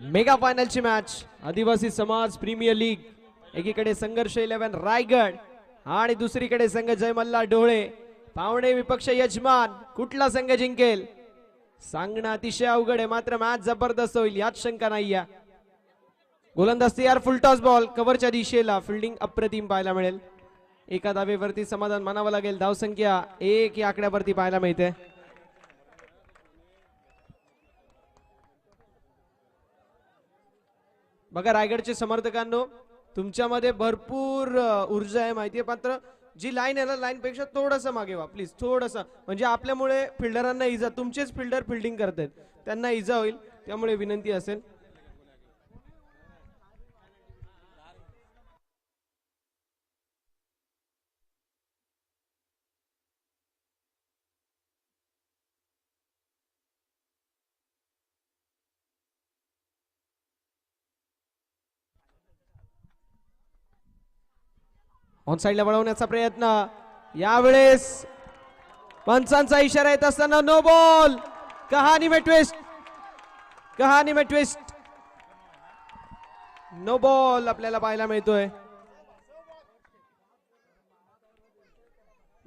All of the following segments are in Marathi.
मेगा फायनलची मॅच आदिवासी समाज प्रीमियर लीग. एकीकडे संघर्ष 11 रायगड आणि दुसरीकडे संघ जय मल्हार डोळे. पावणे विपक्ष यजमान. कुठला संघ जिंकेल सांगणं अतिशय अवघड आहे, मात्र मॅच जबरदस्त होईल यात शंका नाहीये. गोलंदाज तयार. फुलटॉस बॉल कव्हरच्या दिशेला. फिल्डिंग अप्रतिम पाहायला मिळेल. एका धावेवरती समाधान मानावं लागेल. धावसंख्या 1 या आकड्यावरती पाहायला मिळते. बघा रायगडचे समर्थकांनो, तुमच्यामध्ये भरपूर ऊर्जा आहे माहितीये, मात्र जी लाईन आहे ना, लाईन पेक्षा थोडंसं मागे व्हा प्लीज, थोडंसं. म्हणजे आपल्यामुळे फिल्डरांना इजा, तुमचेच फिल्डर फिल्डिंग करतात त्यांना इजा होईल, त्यामुळे विनंती असेल. ऑन साइडला वळवण्याचा प्रयत्न. यावेळेस पंचांचा इशारा येत असताना नो बॉल. कहाणी में ट्विस्ट, कहाणी में ट्विस्ट. नो बॉल आपल्याला पाहायला मिळतोय.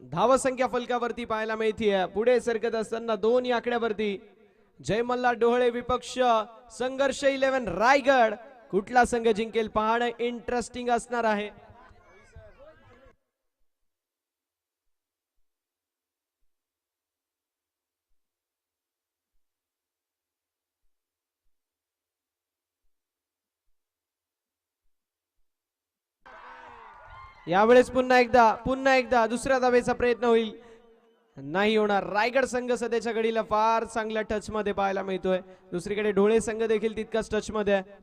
धावसंख्या फलकावरती पाहायला मिळतीये. पुढे सरकत असताना 2 या आकड्यावरती जय मल्हार डोहळे विपक्ष संघर्ष 11 रायगड. कुठला संघ जिंकेल पाहणं इंटरेस्टिंग असणार आहे. यावेळेस पुन्हा एकदा दुसऱ्या धावेचा प्रयत्न होईल, नाही होणार. रायगड संघ सध्याच्या घडीला फार चांगल्या टच मध्ये पाहायला मिळतोय. दुसरीकडे डोळे संघ देखील तितकाच टच मध्ये आहे.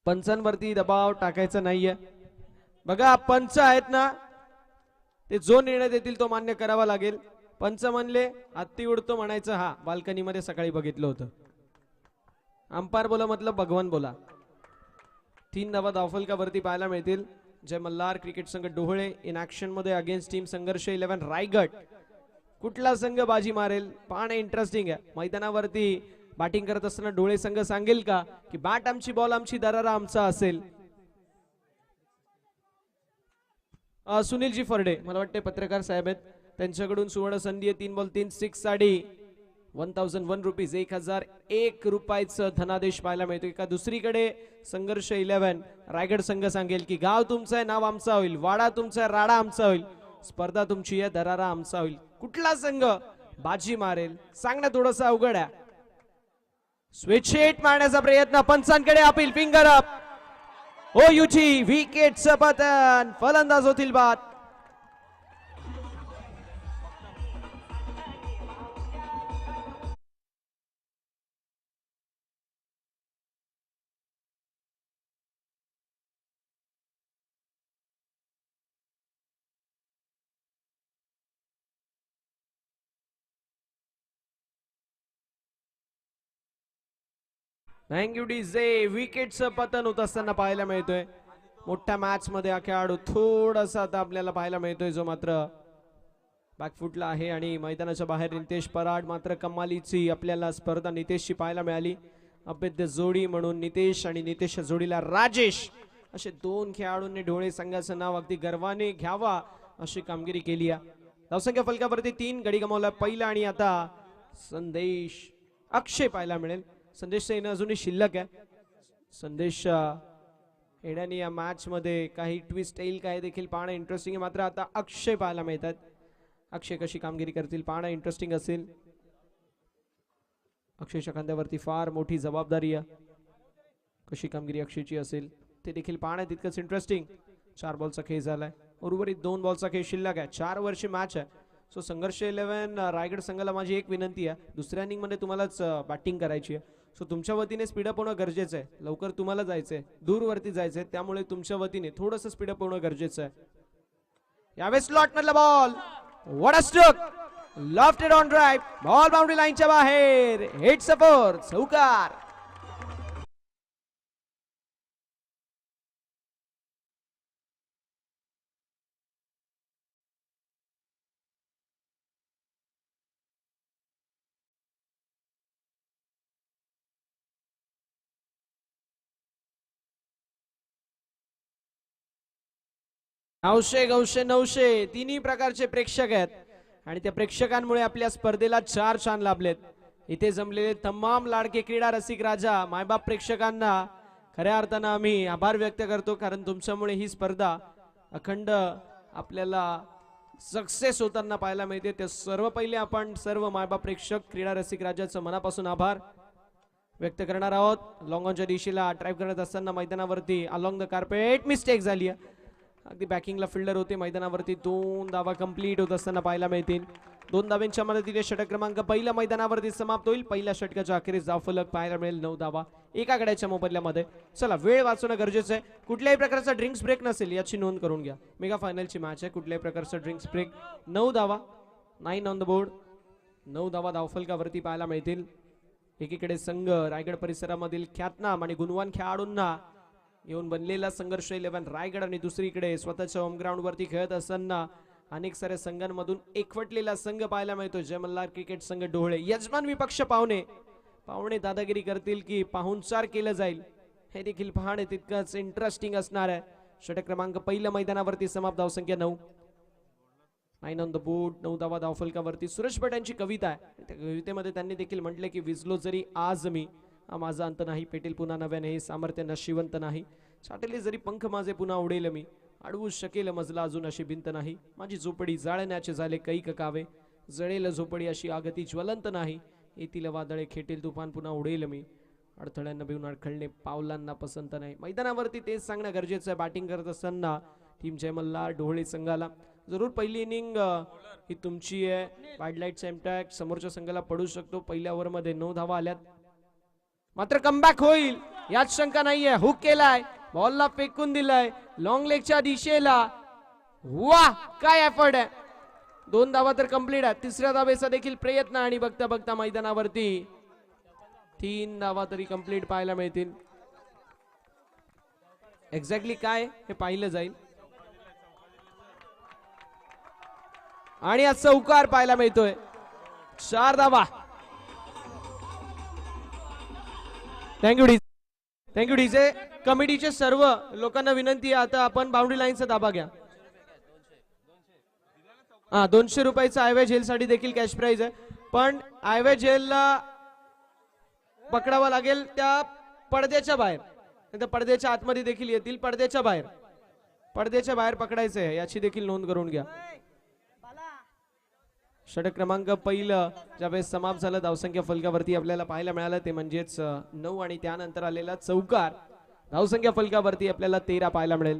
पंचांवरती दबाव टाकायचा नाहीये. बघा पंच आहेत ना, ते जो निर्णय देतील तो मान्य करावा लागेल. पंच म्हणले हत्ती उडतो म्हणायचं. हा बाल्कनी मध्ये सकाळी बघितलं होतं. अंपायर बोला मतलब भगवान बोला. 3 धावा धावफलकावरती पाहायला मिळतील. जय मल्हार क्रिकेट संघ डोहळे इन ऍक्शन मध्ये अगेन्स्ट टीम संघर्ष 11 रायगड. कुठला संघ बाजी मारेल पाहणे इंटरेस्टिंग आहे. मैदानावरती बॅटिंग करत असताना डोळे संघ सांगेल का की बॅट आमची, बॉल आमची, दरारा आमचा असेल. सुनीलजी फरडे मला वाटते पत्रकार साहेब आहेत, त्यांच्याकडून सुवर्ण संधी आहे. 3 बॉल 3 सिक्स साठी 1001 रुपीज 1001 रुपयाचं धनादेश पाहायला मिळतो. एका दुसरीकडे संघर्ष 11 रायगड संघ सांगेल की गाव तुमचं आहे, नाव आमचा होईल, वाडा तुमचा आहे, राडा आमचा होईल, स्पर्धा तुमची आहे, दरारा आमचा होईल. कुठला संघ बाजी मारेल सांगणं थोडंसं अवघड आहे. स्विच हिट मारण्याचा प्रयत्न. पंचांकडे अपील. Finger up. ओ युची विकेटचं पतन. फलंदाज होतील बाद. जे विकेटचं पतन होत असताना पाहायला मिळतोय. मोठ्या मॅच मध्ये हा खेळाडू थोडासा आता आपल्याला पाहायला मिळतोय, जो मात्र बॅकफुटला आहे. आणि मैदानाच्या बाहेर नितेश पराड. मात्र कमालीची आपल्याला स्पर्धा नितेशची पाहायला मिळाली. अभेद्य जोडी म्हणून नितेश आणि नितेशच्या जोडीला राजेश, असे 2 खेळाडूंनी डोळे संघाचं नाव अगदी गर्वाने घ्यावा अशी कामगिरी केली आहे. धावसंख्या फलकावरती 3 गडी गमावला पहिला. आणि आता संदेश अक्षय पाहायला मिळेल. संदेशचं येणं अजूनही शिल्लक आहे. संदेश येण्याने या मॅच मध्ये काही ट्विस्ट येईल काय देखील पाहणं इंटरेस्टिंग आहे. मात्र आता अक्षय पाहायला मिळतात. अक्षय कशी कामगिरी करतील पाहणं इंटरेस्टिंग असेल. अक्षयच्या खांद्यावरती फार मोठी जबाबदारी आहे. कशी कामगिरी अक्षयची असेल ते देखील पाहणं तितकंच इंटरेस्टिंग. 4 बॉलचा खेळ झालाय. उर्वरित 2 बॉलचा खेळ शिल्लक आहे. 4 वर्षी मॅच आहे. सो संघर्ष 11 रायगड संघाला माझी एक विनंती आहे, दुसऱ्या इनिंग मध्ये तुम्हालाच बॅटिंग करायची आहे. सो तुमच्या वतीने स्पीडअप होणं गरजेचं आहे. लवकर तुम्हाला जायचंय, दूरवरती जायचंय, त्यामुळे तुमच्या वतीने थोडंसं स्पीडअप होणं गरजेचं आहे. यावेळेस स्लॉट मधला ball. What a stroke. Lofted on drive, ball boundary लाईनच्या बाहेर, हिट सपोर, चौकार. नऊशे गौशे नऊशे तिन्ही प्रकारचे प्रेक्षक आहेत आणि त्या प्रेक्षकांमुळे आपल्या स्पर्धेला 4 छान लाभलेत. इथे जमलेले तमाम लाडके क्रीडा रसिक राजा मायबाप प्रेक्षकांना खऱ्या अर्थानं आम्ही आभार व्यक्त करतो, कारण तुमच्यामुळे ही स्पर्धा अखंड आपल्याला सक्सेस होताना पाहायला मिळते. ते सर्व पहिले आपण सर्व मायबाप प्रेक्षक क्रीडा रसिक राजाचं मनापासून आभार व्यक्त करणार आहोत. लॉंग ऑनच्या दिशेला ड्राईव्ह करत असताना मैदानावरती अलॉंग द कार्पेट मिस्टेक झाली आहे. अगदी बॅकिंगला फिल्डर होते. मैदानावरती 2 धावा कंप्लीट होत असताना पाहायला मिळतील. 2 धावांच्या मदतीने षटक क्रमांक पहिला मैदानावरती समाप्त होईल. पहिल्या षटकाच्या अखेरीस धावफलक पाहायला मिळेल 9 धावा एका गड्याच्या मोबदल्यामध्ये. चला, वेळ वाचवणं गरजेचं आहे. कुठल्याही प्रकारचा ड्रिंक्स ब्रेक नसेल याची नोंद करून घ्या. मेगा फायनलची मॅच आहे. कुठल्याही प्रकारचा ड्रिंक्स ब्रेक. 9 धावा, 9 ऑन द बोर्ड. 9 धावा धावफलकावरती पाहायला मिळतील. एकीकडे संघ रायगड परिसरामधील ख्यातनाम आणि गुणवान खेळाडूंना येऊन बनलेला संघर्ष 11 रायगड आणि दुसरीकडे स्वतःच्या होम ग्राउंड वरती खेळत असताना अनेक साऱ्या संघांमधून एकवटलेला संघ पाहायला मिळतो. जय मल्हार क्रिकेट संघ डोहळे. यजमान विपक्ष पाहुणे दादागिरी करतील की पाहुणचार केलं जाईल हे देखील पाहणे तितकंच इंटरेस्टिंग असणार आहे. षटक क्रमांक पहिल्या मैदानावरती समाप्त. धावसंख्या 9. 9 ऑन द बोर्ड. 9 धावा धावफलकावरती. सुरेश भट यांची कविता आहे. त्या कवितेमध्ये त्यांनी देखील म्हटले की विजलो जरी आज मी, माझा अंत नाही, पेटेल पुन्हा नव्याने, हे सामर्थ्य नशिवंत नाही. छाटले जरी पंख माझे पुन्हा उडेल मी, अडवू शकेल मजला अजून अशी भिंत नाही. माझी झोपडी जाळण्याचे झाले कैक कावे, जळेल झोपडी अशी आगती ज्वलंत नाही. येतील वादळे खेटेल तुफान पुन्हा उडेल मी, अडथळ्यांना भिवून अडखळणे पावलांना पसंत नाही. मैदानावरती तेच सांगणं गरजेचं आहे. बॅटिंग करत असताना टीम जय मल्हार डोहळे संघाला जरूर पहिली इनिंग ही तुमची आहे. वाईल्डलाईटचा इम्पॅक्ट समोरच्या संघाला पडू शकतो. पहिल्या ओव्हरमध्ये 9 धावा आल्यात, मात्र कमबॅक होईल यात शंका नाहीये. हुक केलाय, बॉलला फेकून दिलाय लॉंग लेगच्या दिशेला. वाह, काय एफर्ट आहे. 2 धावा तर कंप्लीट आहे. तिसऱ्या धावेचा देखील प्रयत्न आणि बघता बघता मैदानावरती 3 धावा तरी कंप्लीट पाहायला मिळतील. एक्झॅक्टली काय हे पाहिलं जाईल. आणि आज चौकार पाहायला मिळतोय. 4 धावा. थँक्यू डीजे कमिटीचे सर्व लोकांना विनंती आहे, आता आपण बाउंड्री लाईनचा दाबा घ्या. 200 रुपयाचा आयवे जेल साठी देखील कॅश प्राइज आहे, पण आयवे जेलला पकडावा लागेल त्या पडद्याच्या बाहेर, त्या पडद्याच्या आतमध्ये देखील येतील. पडद्याच्या बाहेर पकडायचं आहे, याची देखील नोंद करून घ्या. षटक क्रमांक पहिलं ज्यावेळेस समाप्त झालं, धावसंख्या फलकावरती आपल्याला पाहायला मिळालं ते म्हणजेच 9 आणि त्यानंतर आलेला चौकार. धावसंख्या फलकावरती आपल्याला 13 पाहायला मिळेल.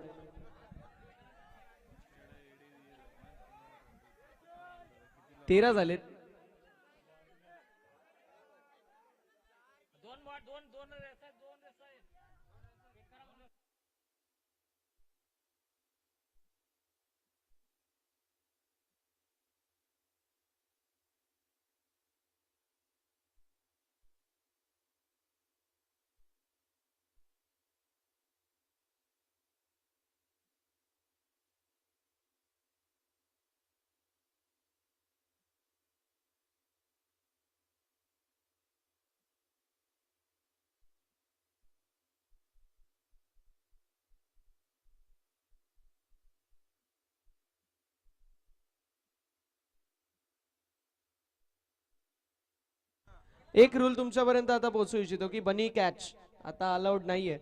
तेरा झालेत. एक रूल तुमच्यापर्यंत आता पोहोचू इच्छितो की बनी कॅच आता अलाउड नाहीये.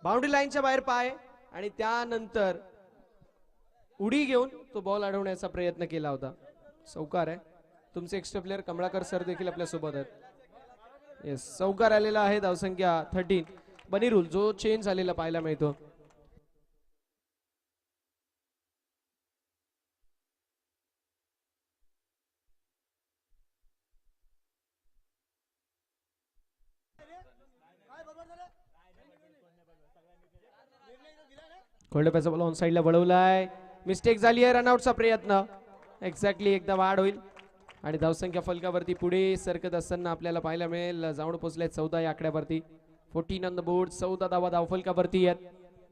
बाउंड्री लाईनच्या बाहेर पाय आणि त्यानंतर उडी घेऊन तो बॉल अडवण्याचा प्रयत्न केला होता. चौकार आहे. तुमचे एक्स्ट्रा प्लेअर कमळाकर सर देखील आपल्या सोबत आहेत. येस, चौकार आलेला आहे. धावसंख्या 13. बनी रूल जो चेंज झालेला पाहायला मिळतो. कोल्डप्याचा बॉल ऑन साइडला वळवलाय, मिस्टेक झाली आहे. रनआउटचा प्रयत्न. एक्झॅक्टली एकदा वाढ होईल. आणि धावसंख्या फलकावरती पुढे सरकत असताना आपल्याला पाहायला मिळेल जाऊन पोहोचले 14 या आकड्यावरती. 14 ऑन द बोर्ड. 14 धावा धावफलकावरती आहेत.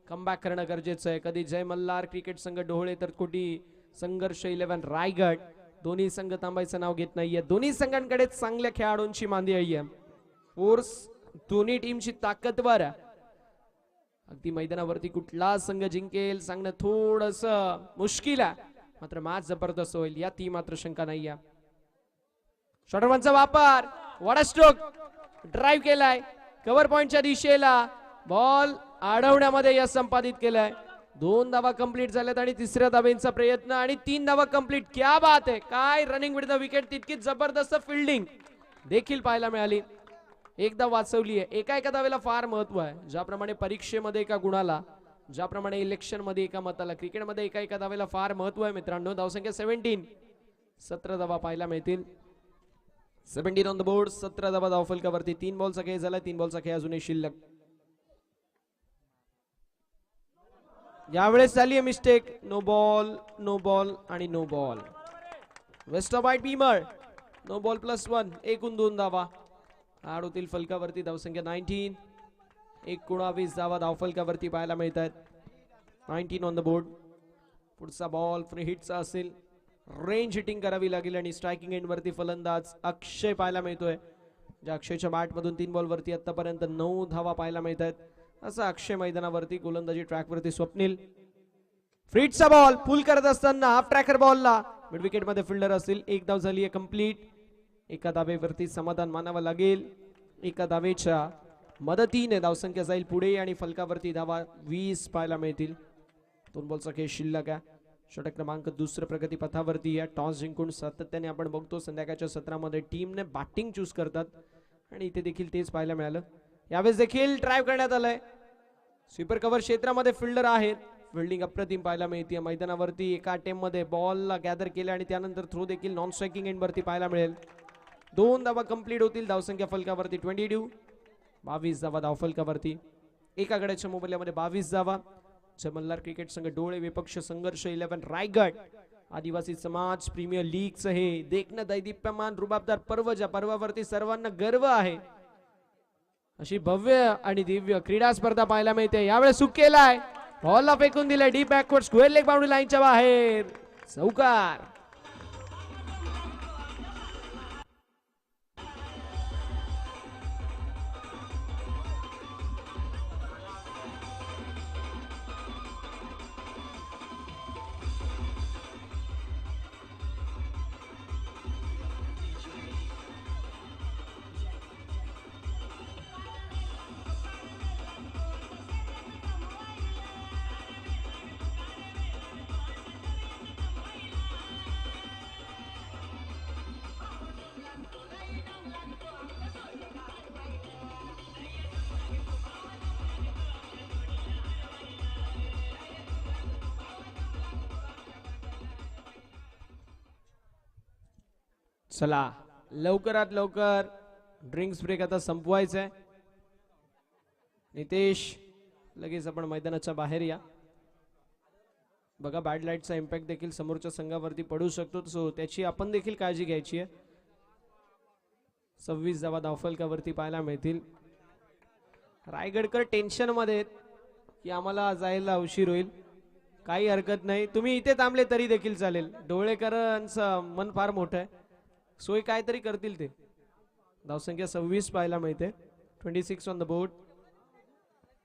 कमबॅक करणं गरजेचं आहे. कधी जय मल्हार क्रिकेट संघ डोहळे तर कोटी संघर्ष 11 रायगड. दोन्ही संघ थांबायचं नाव घेत नाहीये. दोन्ही संघांकडे चांगल्या खेळाडूंची मांदी आहे. फोर्स दोन्ही टीमची ताकदवर. अगदी मैदानावरती कुठला संघ जिंकेल सांगणं थोडस मुश्किल आहे, मात्र मॅच जबरदस्त होईल यात मात्र शंका नाहीये. शॉर्टरचा वापर, वॉटर स्ट्रोक, ड्राइव्ह केलाय कव्हर पॉइंटच्या दिशेला. बॉल अडवण्यामध्ये यश संपादित केलाय. 2 धावा कंप्लीट झाल्यात आणि तिसऱ्या धावेचा प्रयत्न आणि 3 धावा कंप्लीट. क्या बात आहे. काय रनिंग विथ द विकेट. तितकी जबरदस्त फिल्डिंग देखील पाहायला मिळाली. एकदा वाचवली आहे. एका धावेला फार महत्व आहे. ज्याप्रमाणे परीक्षेमध्ये एका गुणाला, ज्याप्रमाणे इलेक्शन मध्ये एका मताला, क्रिकेटमध्ये एका धावेला फार महत्व आहे मित्रांनो. धावसंख्या 17. 17 धावा पाहायला मिळतील. 17 ऑन द बोर्ड. 17 धावा धावफलकावरती. 3 बॉलचा खेळ झाला. 3 बॉलचा खेळ अजूनही शिल्लक. यावेळेस झाली आहे mistake. No ball, no ball आणि no ball. Waist of white beamer. No ball +1. 1-2 धावा होतील फलकावरती. धावसंख्या 19. 19 धावा धावफलकावरती पाहायला मिळत आहेत. 19 ऑन द बोर्ड. पुढचा बॉल फ्री हिटचा असेल. रेंज हिटिंग करावी लागेल आणि स्ट्रायकिंग एंड वरती फलंदाज अक्षय पाहायला मिळतोय. ज्या अक्षयच्या बॅट मधून 3 बॉल वरती आतापर्यंत 9 धावा पाहायला मिळत आहेत. असा अक्षय मैदानावरती. गोलंदाजी ट्रॅक वरती स्वप्नील. फ्रीटचा बॉल पुल करत असताना हाफ ट्रॅकर बॉलला मिड विकेट मध्ये फिल्डर असेल. 1 धाव झाली आहे कंप्लीट. एका धावेवरती समाधान मानावं लागेल. एका धावेच्या मदतीने धावसंख्या जाईल पुढे आणि फलकावरती धावा 20 पाहायला मिळतील. 2 बॉलचा खेळ शिल्लक आहे. षटक क्रमांक 2 प्रगती पथावरती आहे. टॉस जिंकून सातत्याने आपण बघतो संध्याकाळच्या सत्रामध्ये टीमने बॅटिंग चूज करतात आणि इथे देखील तेच पाहायला मिळालं. यावेळेस देखील ड्राइव्ह करण्यात आलंय. स्वीपर कव्हर क्षेत्रामध्ये फिल्डर आहेत. फिल्डिंग अप्रतिम पाहायला मिळते. मैदानावरती एका अटेम्प्ट मध्ये बॉलला गॅदर केले आणि त्यानंतर थ्रो देखील नॉन स्ट्रायकिंग एंड वरती पाहायला मिळेल. 2 धावा कंप्लीट होतील. धावसंख्या फलकावरती 22. 22 धावा धावफलकावरती. एका गड्याच्या मोबदल्यामध्ये 22 धावा. जमल्लार क्रिकेट संघ डोळे विपक्ष संघर्ष 11 रायगड. आदिवासी समाज प्रीमियर लीगचं हे देखणं दैदिप्यमान रुबाबदार पर्व, ज्या पर्वावरती सर्वांना गर्व आहे, अशी भव्य आणि दिव्य क्रीडा स्पर्धा पाहायला मिळते. यावेळेस सुक केलाय. बॉलला फेकून दिलाय deep backward square leg boundary लाईनच्या बाहेर. चौकार. चला लवकरात लवकर ड्रिंक्स ब्रेक आता संपवायचा आहे. नितेश लगेच आपण मैदानाच्या बाहेर या. बघा बॅड लाईटचा इम्पॅक्ट देखील समोरच्या संघावरती पडू शकतो, सो त्याची आपण देखील काळजी घ्यायची आहे. 26 धावा धावफलकावरती पाहायला मिळतील. रायगडकर टेन्शन मध्ये की आम्हाला जायला उशीर होईल. काही हरकत नाही, तुम्ही इथे थांबले तरी देखील चालेल. डोळेकरांचं मन फार मोठं आहे, सोय काहीतरी करतील ते. धावसंख्या 26 पाहायला मिळते. 26 ऑन द बोर्ड.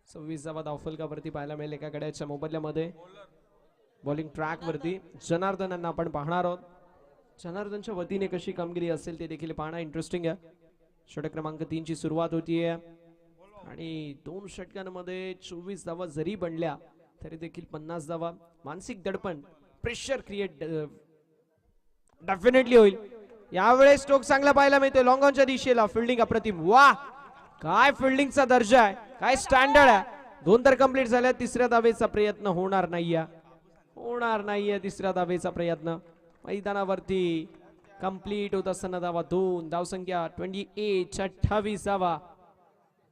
26 धावा धावफलकावरती पाहायला मिळेल एका गड्याच्या मोबदल्यामध्ये. बॉलिंग ट्रॅक वरती जनार्दनांना आपण पाहणार आहोत. जनार्दनच्या वतीने कशी कामगिरी असेल ते देखील पाहणं इंटरेस्टिंग आहे. षटक क्रमांक 3 ची सुरुवात होतीये आणि 2 षटकांमध्ये 24 धावा जरी बनल्या तरी देखील 50 धावा. मानसिक दडपण, प्रेशर क्रिएट डेफिनेटली होईल. यावेळेस स्ट्रोक चांगला पाहायला मिळतोय लॉंग ऑनच्या दिशेला. फिल्डिंग अप्रतिम. वा काय फिल्डिंगचा दर्जा आहे, काय स्टँडर्ड आहे. 2 तर कंप्लीट झाल्या. तिसऱ्या धावेचा प्रयत्न होणार नाहीये. तिसऱ्या धावेचा प्रयत्न मैदानावरती कंप्लीट होत असताना धावा 2. धावसंख्या 28. 28 धावा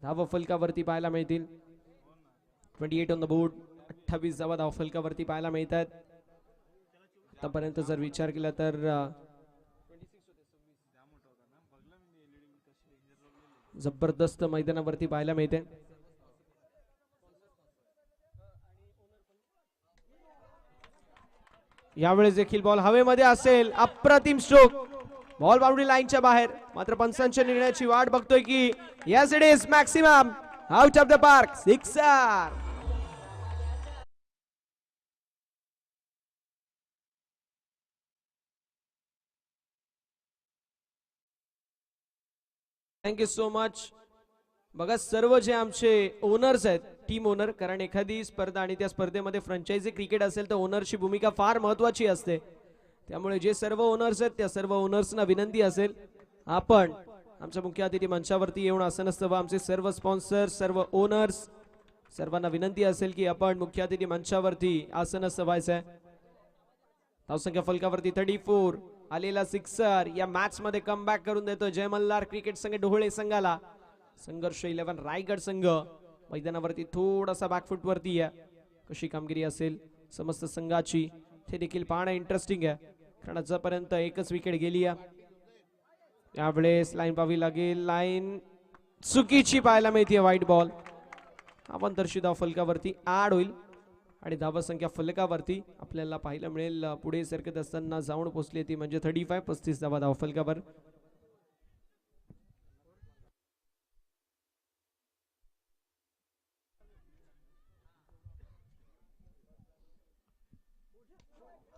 धाव फलकावरती पाहायला मिळतील. 28 ऑन द बोर्ड. 28 धावा धाव फलकावरती पाहायला मिळतात. आतापर्यंत जर विचार केला तर जबरदस्त मैदानावरती पाहायला मिळते. यावेळेस देखील बॉल हवेमध्ये असेल. अप्रतिम स्ट्रोक. बॉल बाउंड्री लाईनच्या बाहेर. मात्र पंचांच्या निर्णयाची वाट बघतोय की yes it is maximum out of the park. Sixer. Thank you so much. बघा सर्व जे आमचे ओनर्स आहेत, टीम ओनर, कारण एखादी स्पर्धा आणि त्या स्पर्धेमध्ये फ्रँचायझी क्रिकेट असेल तर ओनरची भूमिका फार महत्वाची असते. त्यामुळे जे सर्व ओनर्स आहेत त्या सर्व ओनर्सना विनंती असेल आपण आमच्या मुख्य अतिथी मंचावरती येऊन आसन व आमचे सर्व स्पॉन्सर्स, सर्व ओनर्स, सर्वांना विनंती असेल की आपण मुख्य अतिथी मंचावरती आसन व्हायचं आहे. धावसंख्या फलकावरती 34. आलेला सिक्सर या मॅच मध्ये कमबॅक करून देतो जय मल्हार क्रिकेट संघ ढोळे संघाला. संघर्ष 11 रायगड संघ मैदानावरती थोडासा बॅकफुट वरती आहे. कशी कामगिरी असेल समस्त संघाची ते देखील पाहणं इंटरेस्टिंग आहे, कारण आजपर्यंत एकच विकेट गेली आहे. यावेळेस लाईन पाहावी लागेल. लाईन चुकीची पाहायला मिळते. वाईट बॉल. आपण तर्शी धाव फलकावरती ऍड होईल आणि धावसंख्या फलकावरती आपल्याला पाहायला मिळेल पुढे सरकत असताना जाऊन पोहोचली ती म्हणजे 35. 35 धावा धाव फलकावर.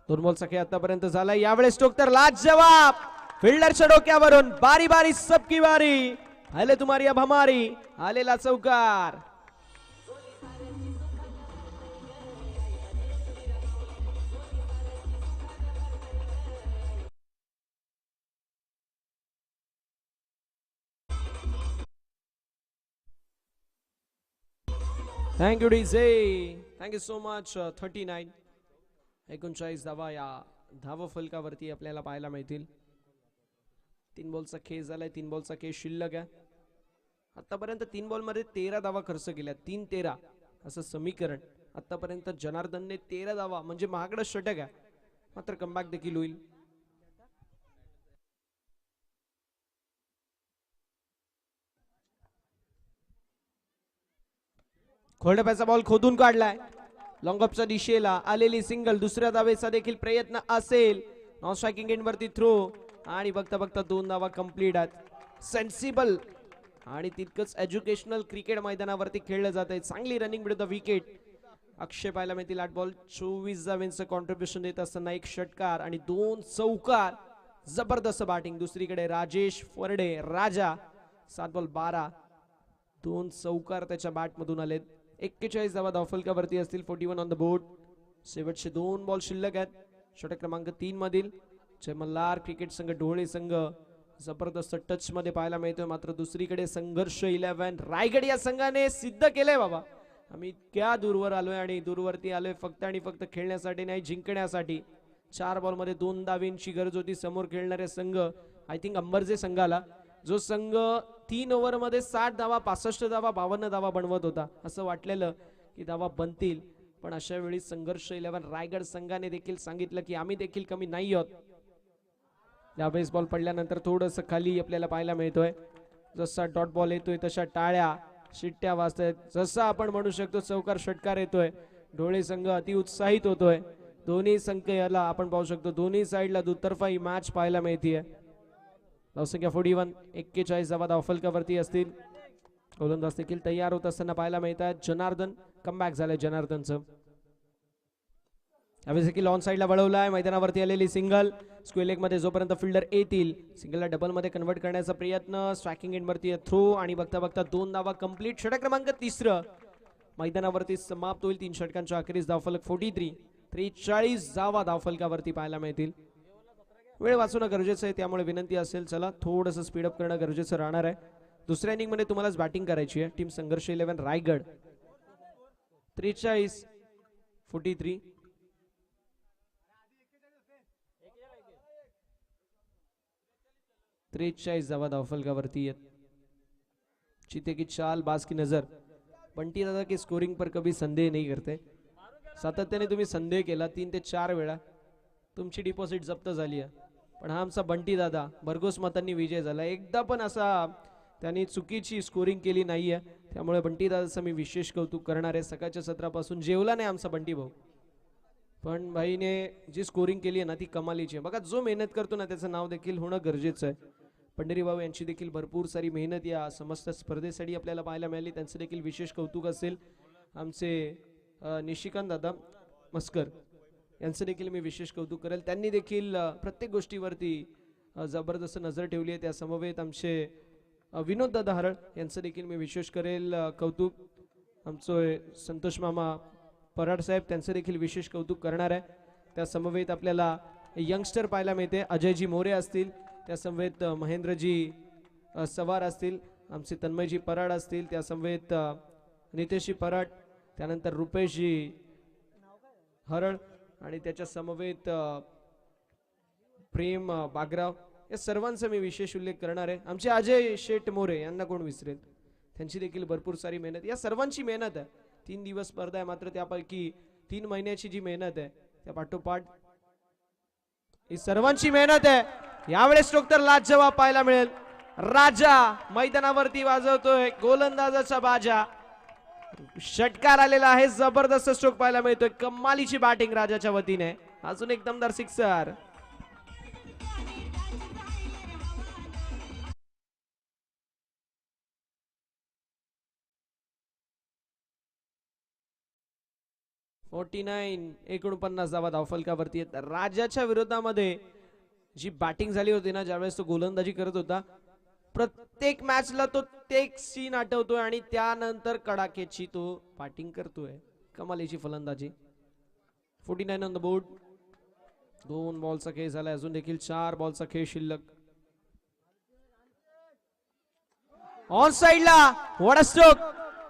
दोन बॉलचा खेळ आतापर्यंत झाला. यावेळेस स्ट्रोक तर लाजवाब. फिल्डरच्या डोक्यावरून बारी बारी सबकी बारी. आले तुम्हारी अब हमारी. आलेला चौकार. Thank you DJ. Thank you so much. 39. 39 धावा या धाव फलकावरती आपल्याला पाहायला मिळतील. 3 बॉलचा खेळ झालाय. 3 बॉलचा खेळ शिल्लक आहे. आतापर्यंत 3 बॉल मध्ये 13 धावा खर्च केल्या. 3-13 असं समीकरण. आतापर्यंत जनार्दनने 13 धावा म्हणजे महागडं षटक आहे. मात्र कमबॅक देखील होईल. खोलडप्याचा बॉल खोदून काढलाय. लॉंग ऑफच्या दिशेला आलेली सिंगल. दुसऱ्या धावेचा देखील प्रयत्न असेल. नॉन स्ट्रायकिंग एंड वरती थ्रो आणि बघता बघता 2 धावा कंप्लीट आहेत. सेन्सिबल आणि तितकंच एज्युकेशनल क्रिकेट मैदानावरती खेळलं जात आहे. चांगली रनिंग विथ द विकेट. अक्षय पाहायला मिळतील. 8 बॉल 24 धावांचं कॉन्ट्रीब्युशन देत असताना 1 षटकार आणि 2 चौकार. जबरदस्त बॅटिंग. दुसरीकडे राजेश फरडे राजा 7 बॉल 12. 2 चौकार त्याच्या बॅट मधून आलेत. 41 धावा धावफलकावरती असतील. 41 ऑन द बोर्ड. शेवटचे 2 बॉल शिल्लक आहेत. षटक क्रमांक 3 मधील जय मल्हार क्रिकेट संघ ढोळे संघ जबरदस्त टच मध्ये पाहायला मिळतोय. मात्र दुसरीकडे संघर्ष 11 रायगड या संघाने सिद्ध केलंय बाबा आम्ही इतक्या दूरवर आलोय आणि दूरवरती आलोय फक्त आणि फक्त खेळण्यासाठी नाही, जिंकण्यासाठी. 4 बॉल मध्ये 2 धावांची गरज होती. समोर खेळणारे संघ आय थिंक अंबरजे संघाला, जो संघ 3 ओव्हर मध्ये 60 धावा 65 धावा 52 धावा बनवत होता. असं वाटलेलं की धावा बनतील, पण अशा वेळी संघर्ष 11 रायगड संघाने देखील सांगितलं की आम्ही देखील कमी नाही आहोत. या बेसबॉल पडल्यानंतर थोडंसं खाली आपल्याला पाहायला मिळतोय. जसा डॉट बॉल येतोय तशा टाळ्या शिट्ट्या वाजतायत. जसं आपण म्हणू शकतो चौकार षटकार येतोय. ढोळे संघ अति उत्साहित होतोय. दोन्ही संख्येला आपण पाहू शकतो दोन्ही साईडला दुतर्फा ही मॅच पाहायला मिळतीये. धावसंख्या 41. 41 धावा धावफलकावरती असतील. गोलंदाज देखील तयार होत असताना पाहायला मिळत आहेत. जनार्दन कमबॅक झालंय जनार्दनचं. यावेळेस देखील ऑन साईडला वळवलाय. मैदानावरती आलेली सिंगल. स्क्वेअर लेग मध्ये जोपर्यंत फिल्डर येतील सिंगलला डबल मध्ये कन्वर्ट करण्याचा प्रयत्न. स्ट्रायकिंग एंड वरती थ्रो आणि बघता बघता 2 धावा कंप्लीट. षटक क्रमांक 3 मैदानावरती समाप्त होईल. 3 षटकांच्या अखेरीस धावफलक 43. 43 धावा धावफलकावरती पाहायला मिळतील. वेळ वाचवणं गरजेचं आहे, त्यामुळे विनंती असेल चला थोडंसं स्पीडअप करणं गरजेचं राहणार आहे. दुसऱ्या इनिंग मध्ये तुम्हालाच बॅटिंग करायची आहे. टीम संघर्ष 11 रायगड. 43 43. धावा धावफलकावरती आहेत. चीते की चाल बाज की नजर. बंटी दादा की स्कोरिंग पर कभी संदेह नहीं करते. सातत्याने तुम्ही संदेह केला 3 ते 4 वेळा. तुमची डिपॉझिट जप्त झाली आहे, पण हा आमचा बंटी दादा भरघोस मतांनी विजय झाला. एकदा पण असा त्यांनी चुकीची स्कोरिंग केली नाहीये, त्यामुळे बंटी दादाचं मी विशेष कौतुक करणार आहे. सकाळच्या सत्रापासून जेवला नाही आमचा बंटी भाऊ, पण भाईने जी स्कोरिंग केली आहे ना ती कमालीची आहे. बघा, जो मेहनत करतो ना त्याचं नाव देखील होणं गरजेचं आहे. पंढरी भाऊ यांची देखील भरपूर सारी मेहनत या समस्त स्पर्धेसाठी आपल्याला पाहायला मिळाली, त्यांचं देखील विशेष कौतुक असेल. आमचे निशिकांत दादा मस्कर यांचं देखील मी विशेष कौतुक करेल. त्यांनी देखील प्रत्येक गोष्टीवरती जबरदस्त नजर ठेवली आहे. त्या समवेत आमचे विनोद दादा हरळ यांचं देखील मी विशेष करेल कौतुक. आमचे संतोष मामा पराड साहेब त्यांचं देखील विशेष कौतुक करणार आहे. त्या समवेत आपल्याला यंगस्टर पाहायला मिळते. अजयजी मोरे असतील, त्या समवेत महेंद्रजी सवार असतील, आमचे तन्मयजी पराड असतील, त्या समवेत नितेशजी पराड, त्यानंतर रुपेशजी हरळ आणि त्याच्या समवेत प्रेम बागराव. या सर्वांचा मी विशेष उल्लेख करणार आहे. आमचे अजय शेठ मोरे यांना कोण विसरेल, त्यांची देखील भरपूर सारी मेहनत. या सर्वांची मेहनत आहे. 3 दिवस स्पर्धा आहे, मात्र त्यापैकी 3 महिन्याची जी मेहनत आहे त्या पाठोपाठ ही सर्वांची मेहनत आहे. यावेळेस स्ट्रोक तर लाजवाब पाहायला मिळेल. राजा मैदानावरती वाजवतोय गोलंदाजाचा बाजा. षटकार आलेला आहे, जबरदस्त स्ट्रोक पाहायला मिळतोय. कमालीची बॅटिंग राजाच्या वतीने. अजून एक दमदार सिक्सर. (49) 49 धावा धावफलकावरती आहेत. राजाच्या विरोधामध्ये जी बॅटिंग झाली होती ना, ज्यावेळेस तो गोलंदाजी करत होता, प्रत्येक मॅचला तो तेच सीन आठवतोय आणि त्यानंतर कडाकेची तो बॅटिंग करतोय. कमालीची फलंदाजी. 49 ऑन द बोर्ड. 2 बॉलचा खेळ झाला, अजून देखील 4 बॉलचा खेळ शिल्लक. ऑन साइडला व्हाट अ स्ट्रोक,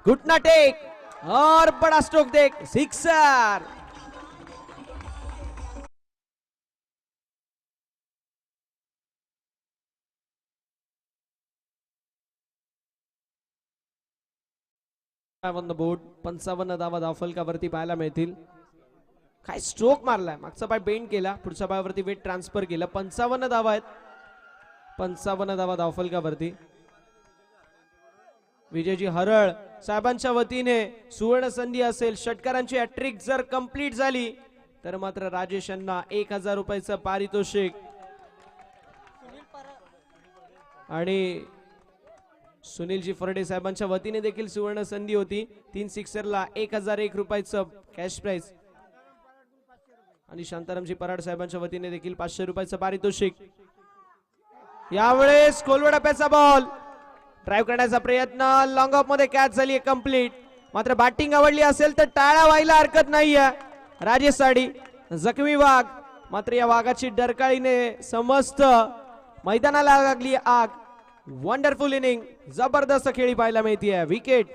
घुटना टेक और बड़ा स्ट्रोक देख, सिक्सर. On the board. 55 धावा धावफलकावरती पाहायला मिळतील. काय स्ट्रोक मारलाय, मागचा पाय बेंड केला, पुढच्या पायावरती वेट ट्रान्सफर केला. 55 धावा आहेत. 55 धावा धावफलकावरती. विजयजी हरळ साहेबांच्या वतीने सुवर्ण संधी असेल. षटकारांची हॅट्रिक जर कंप्लीट झाली तर मात्र राजेश यांना 1000 रुपयाचं पारितोषिक आणि सुनीलजी फरडे साहेबांच्या वतीने देखील सुवर्ण संधी होती. 3 सिक्सरला 1001 रुपयाचं कॅश प्राइस आणि शांतारामजी पराड साहेबांच्या वतीने देखील 500 रुपयाचं पारितोषिक. यावेळेस खोलवर टप्प्याचा बॉल, ड्राइव्ह करण्याचा प्रयत्न, लॉंग ऑफ मध्ये कॅच झाली कंप्लीट. मात्र बॅटिंग आवडली असेल तर टाळ्या व्हायला हरकत नाहीये. राजेश साडी जखमी वाघ, मात्र या वाघाची डरकाळीने समस्त मैदानाला लागली आग. वंडरफुल इनिंग, जबरदस्त खेळी पाहायला मिळते. विकेट.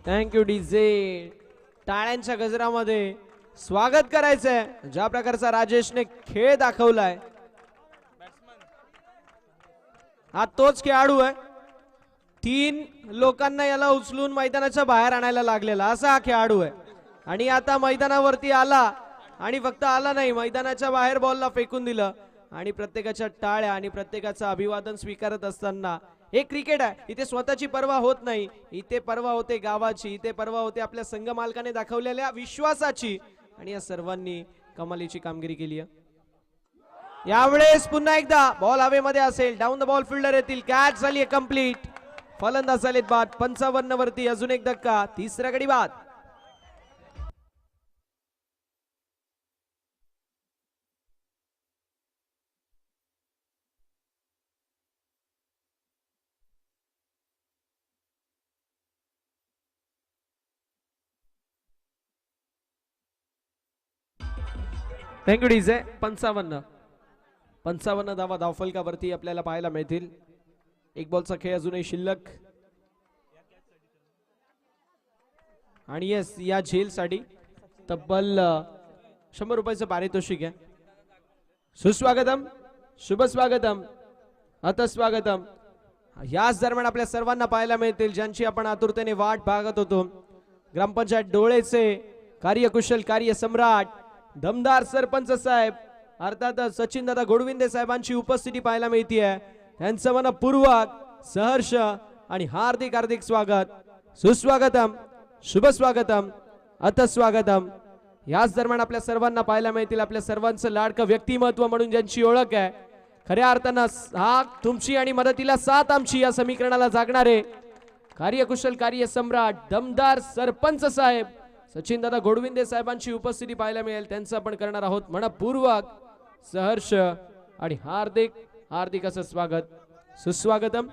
Thank you DJ. टाळ्यांच्या गजरामध्ये स्वागत करायचंय. ज्या प्रकारचा राजेशने खेळ दाखवलाय, हा तोच खेळाडू आहे. 3 लोकांना याला उचलून मैदानाच्या बाहेर आणायला लागलेला असा हा खेळाडू आहे. आणि आता मैदानावरती आला आणि फक्त आला नाही, मैदानाच्या बाहेर बॉलला फेकून दिलं आणि प्रत्येकाच्या टाळ्या आणि प्रत्येकाचं अभिवादन स्वीकारत असताना हे क्रिकेट आहे. इथे स्वतःची पर्वा होत नाही, इथे पर्वा होते गावाची, इथे पर्वा होते आपल्या संघ मालकाने दाखवलेल्या विश्वासाची. आणि या सर्वांनी कमालीची कामगिरी केली आहे. यावेळेस पुन्हा एकदा बॉल हवेमध्ये असेल, डाऊन द बॉल फिल्डर येतील, कॅच झाली आहे कंप्लीट. फलंदाज झालेत बाद. 55 वरती अजून एक धक्का, तिसरा गडी बाद. Thank you DJ. 55 धावा धावफलकावरती आपल्याला पाहायला मिळतील. 1 बॉलचा खेळ अजूनही शिल्लक. आणि येस, या झेलसाठी तब्बल 100 रुपयाचं पारितोषिक आहे. सुस्वागतम. शुभ स्वागतम, अथ स्वागतम. याच दरम्यान आपल्या सर्वांना पाहायला मिळतील ज्यांची आपण आतुरतेने वाट पाहत होतो. ग्रामपंचायत डोळेचे कार्यकुशल कार्यसम्राट दमदार सरपंच साहेब अर्थातच सचिन दादा गोडविंदे साहेबांची उपस्थिती पाहायला मिळते. त्यांचं मनपूर्वक सहर्ष आणि हार्दिक हार्दिक स्वागत. सुस्वागतम, शुभ स्वागतम, अथ स्वागतम. याच दरम्यान आपल्या सर्वांना पाहायला मिळतील आपल्या सर्वांचं लाडकं व्यक्तिमत्व म्हणून ज्यांची ओळख आहे. खऱ्या अर्थानं हाक तुमची आणि मदतीला साथ आमची या समीकरणाला जागणारे कार्यकुशल कार्यसम्राट दमदार सरपंच साहेब सचिन दादा गोडविंदे साहेबांची उपस्थिती पाहायला मिळेल. त्यांचं आपण करणार आहोत मनपूर्वक सहर्ष आणि हार्दिक हार्दिक असं स्वागत. सुस्वागतम,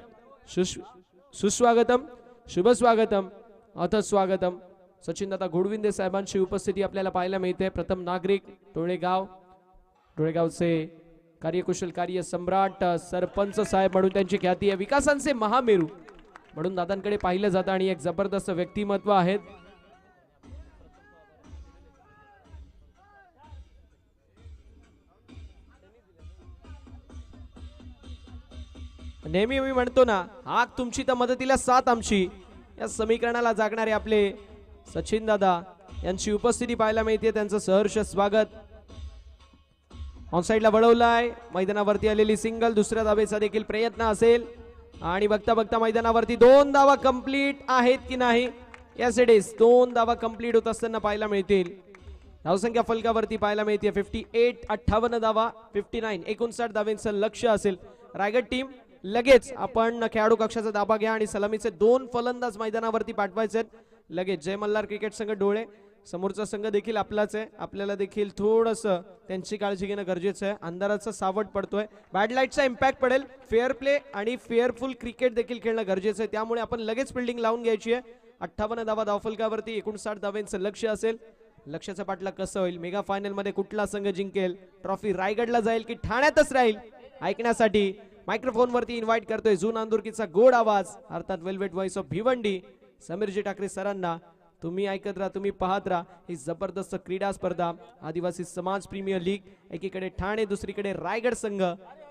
सुस्वागतम, शुभ स्वागतम, अथ स्वागतम. सचिन दादा गोडविंदे साहेबांची उपस्थिती आपल्याला पाहायला मिळते. प्रथम नागरिक टोळेगावचे कार्यकुशल कार्यसम्राट सरपंच साहेब म्हणून त्यांची ख्याती आहे. विकासांचे महामेरू म्हणून दादांकडे पाहिलं जातं आणि एक जबरदस्त व्यक्तिमत्व आहेत. नेहमी मी म्हणतो ना, हाक तुमची तर मदतीला साथ आमची या समीकरणाला जागणारे आपले सचिन दादा यांची उपस्थिती पाहायला मिळते. त्यांचं सहर्ष स्वागत. ऑन साइडला वळवलाय, मैदानावरती आलेली सिंगल, दुसऱ्या धावेचा देखील प्रयत्न असेल आणि बघता बघता मैदानावरती 2 धावा कंप्लीट आहेत की नाही. Yes it is. 2 धावा कंप्लीट होत असताना पाहायला मिळतील. धावसंख्या फलकावरती पाहायला मिळते 58. 58 धावा, 59 59 धावेंचं लक्ष असेल. रायगड टीम लगेच आपण खेळाडू कक्षाचा दाबा घ्या आणि सलामीचे 2 फलंदाज मैदानावरती पाठवायचे लगेच. जय मल्हार क्रिकेट संघ डोळे, समोरचा संघ देखील आपलाच आहे. आपल्याला देखील थोडंसं त्यांची काळजी घेणं गरजेचं आहे. अंधाराचा सावट पडतोय, बॅड लाईटचा इम्पॅक्ट पडेल. फेअर प्ले आणि फेअरफुल क्रिकेट देखील खेळणं गरजेचं आहे. त्यामुळे आपण लगेच फिल्डिंग लावून घ्यायची आहे. 58 धावा धावफलकावरती, 59 धावेंचं लक्ष असेल. लक्षाचा पाठला कसं होईल, मेगा फायनल मध्ये कुठला संघ जिंकेल, ट्रॉफी रायगडला जाईल की ठाण्यातच राहील, ऐकण्यासाठी मायक्रोफोन वरती इन्व्हाइट करतोय जून अंदुरकीचा गोड आवाज अर्थात वेलवेट व्हॉइस ऑफ भिवंडी समीरजी ठाकरे सरांना. तुम्ही ऐकत राहा, तुम्ही पाहत राहा ही जबरदस्त क्रीडा स्पर्धा. आदिवासी समाज प्रीमियर लीग, एकीकडे ठाणे, दुसरीकडे रायगड संघ.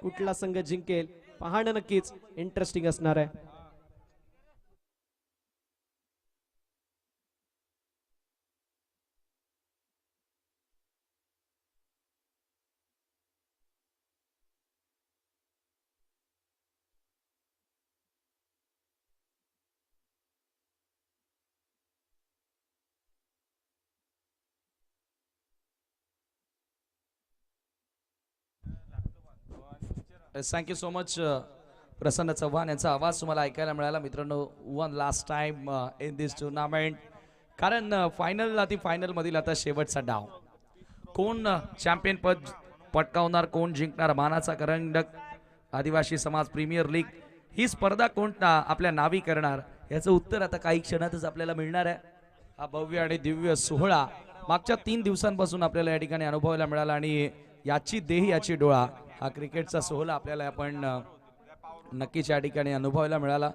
कुठला संघ जिंकेल पाहणं नक्कीच इंटरेस्टिंग असणार आहे. थँक्यू सो मच प्रसन्न चव्हाण यांचा आवाज तुम्हाला ऐकायला मिळाला. मित्रांनो, one last time in this tournament, कारण फायनल ती फायनलमधील आता शेवटचा डाव. कोण चॅम्पियन पद पटकावणार, कोण जिंकणार मानाचा करंडक आदिवासी समाज प्रीमियर लीग, ही स्पर्धा कोण आपल्या नावी करणार, याचं उत्तर आता काही क्षणातच आपल्याला मिळणार आहे. हा भव्य आणि दिव्य सोहळा मागच्या 3 दिवसांपासून आपल्याला या ठिकाणी अनुभवायला मिळाला आणि याची देही याची डोळा हा क्रिकेटचा सोहळा आपल्याला आपण नक्कीच या ठिकाणी अनुभवायला मिळाला.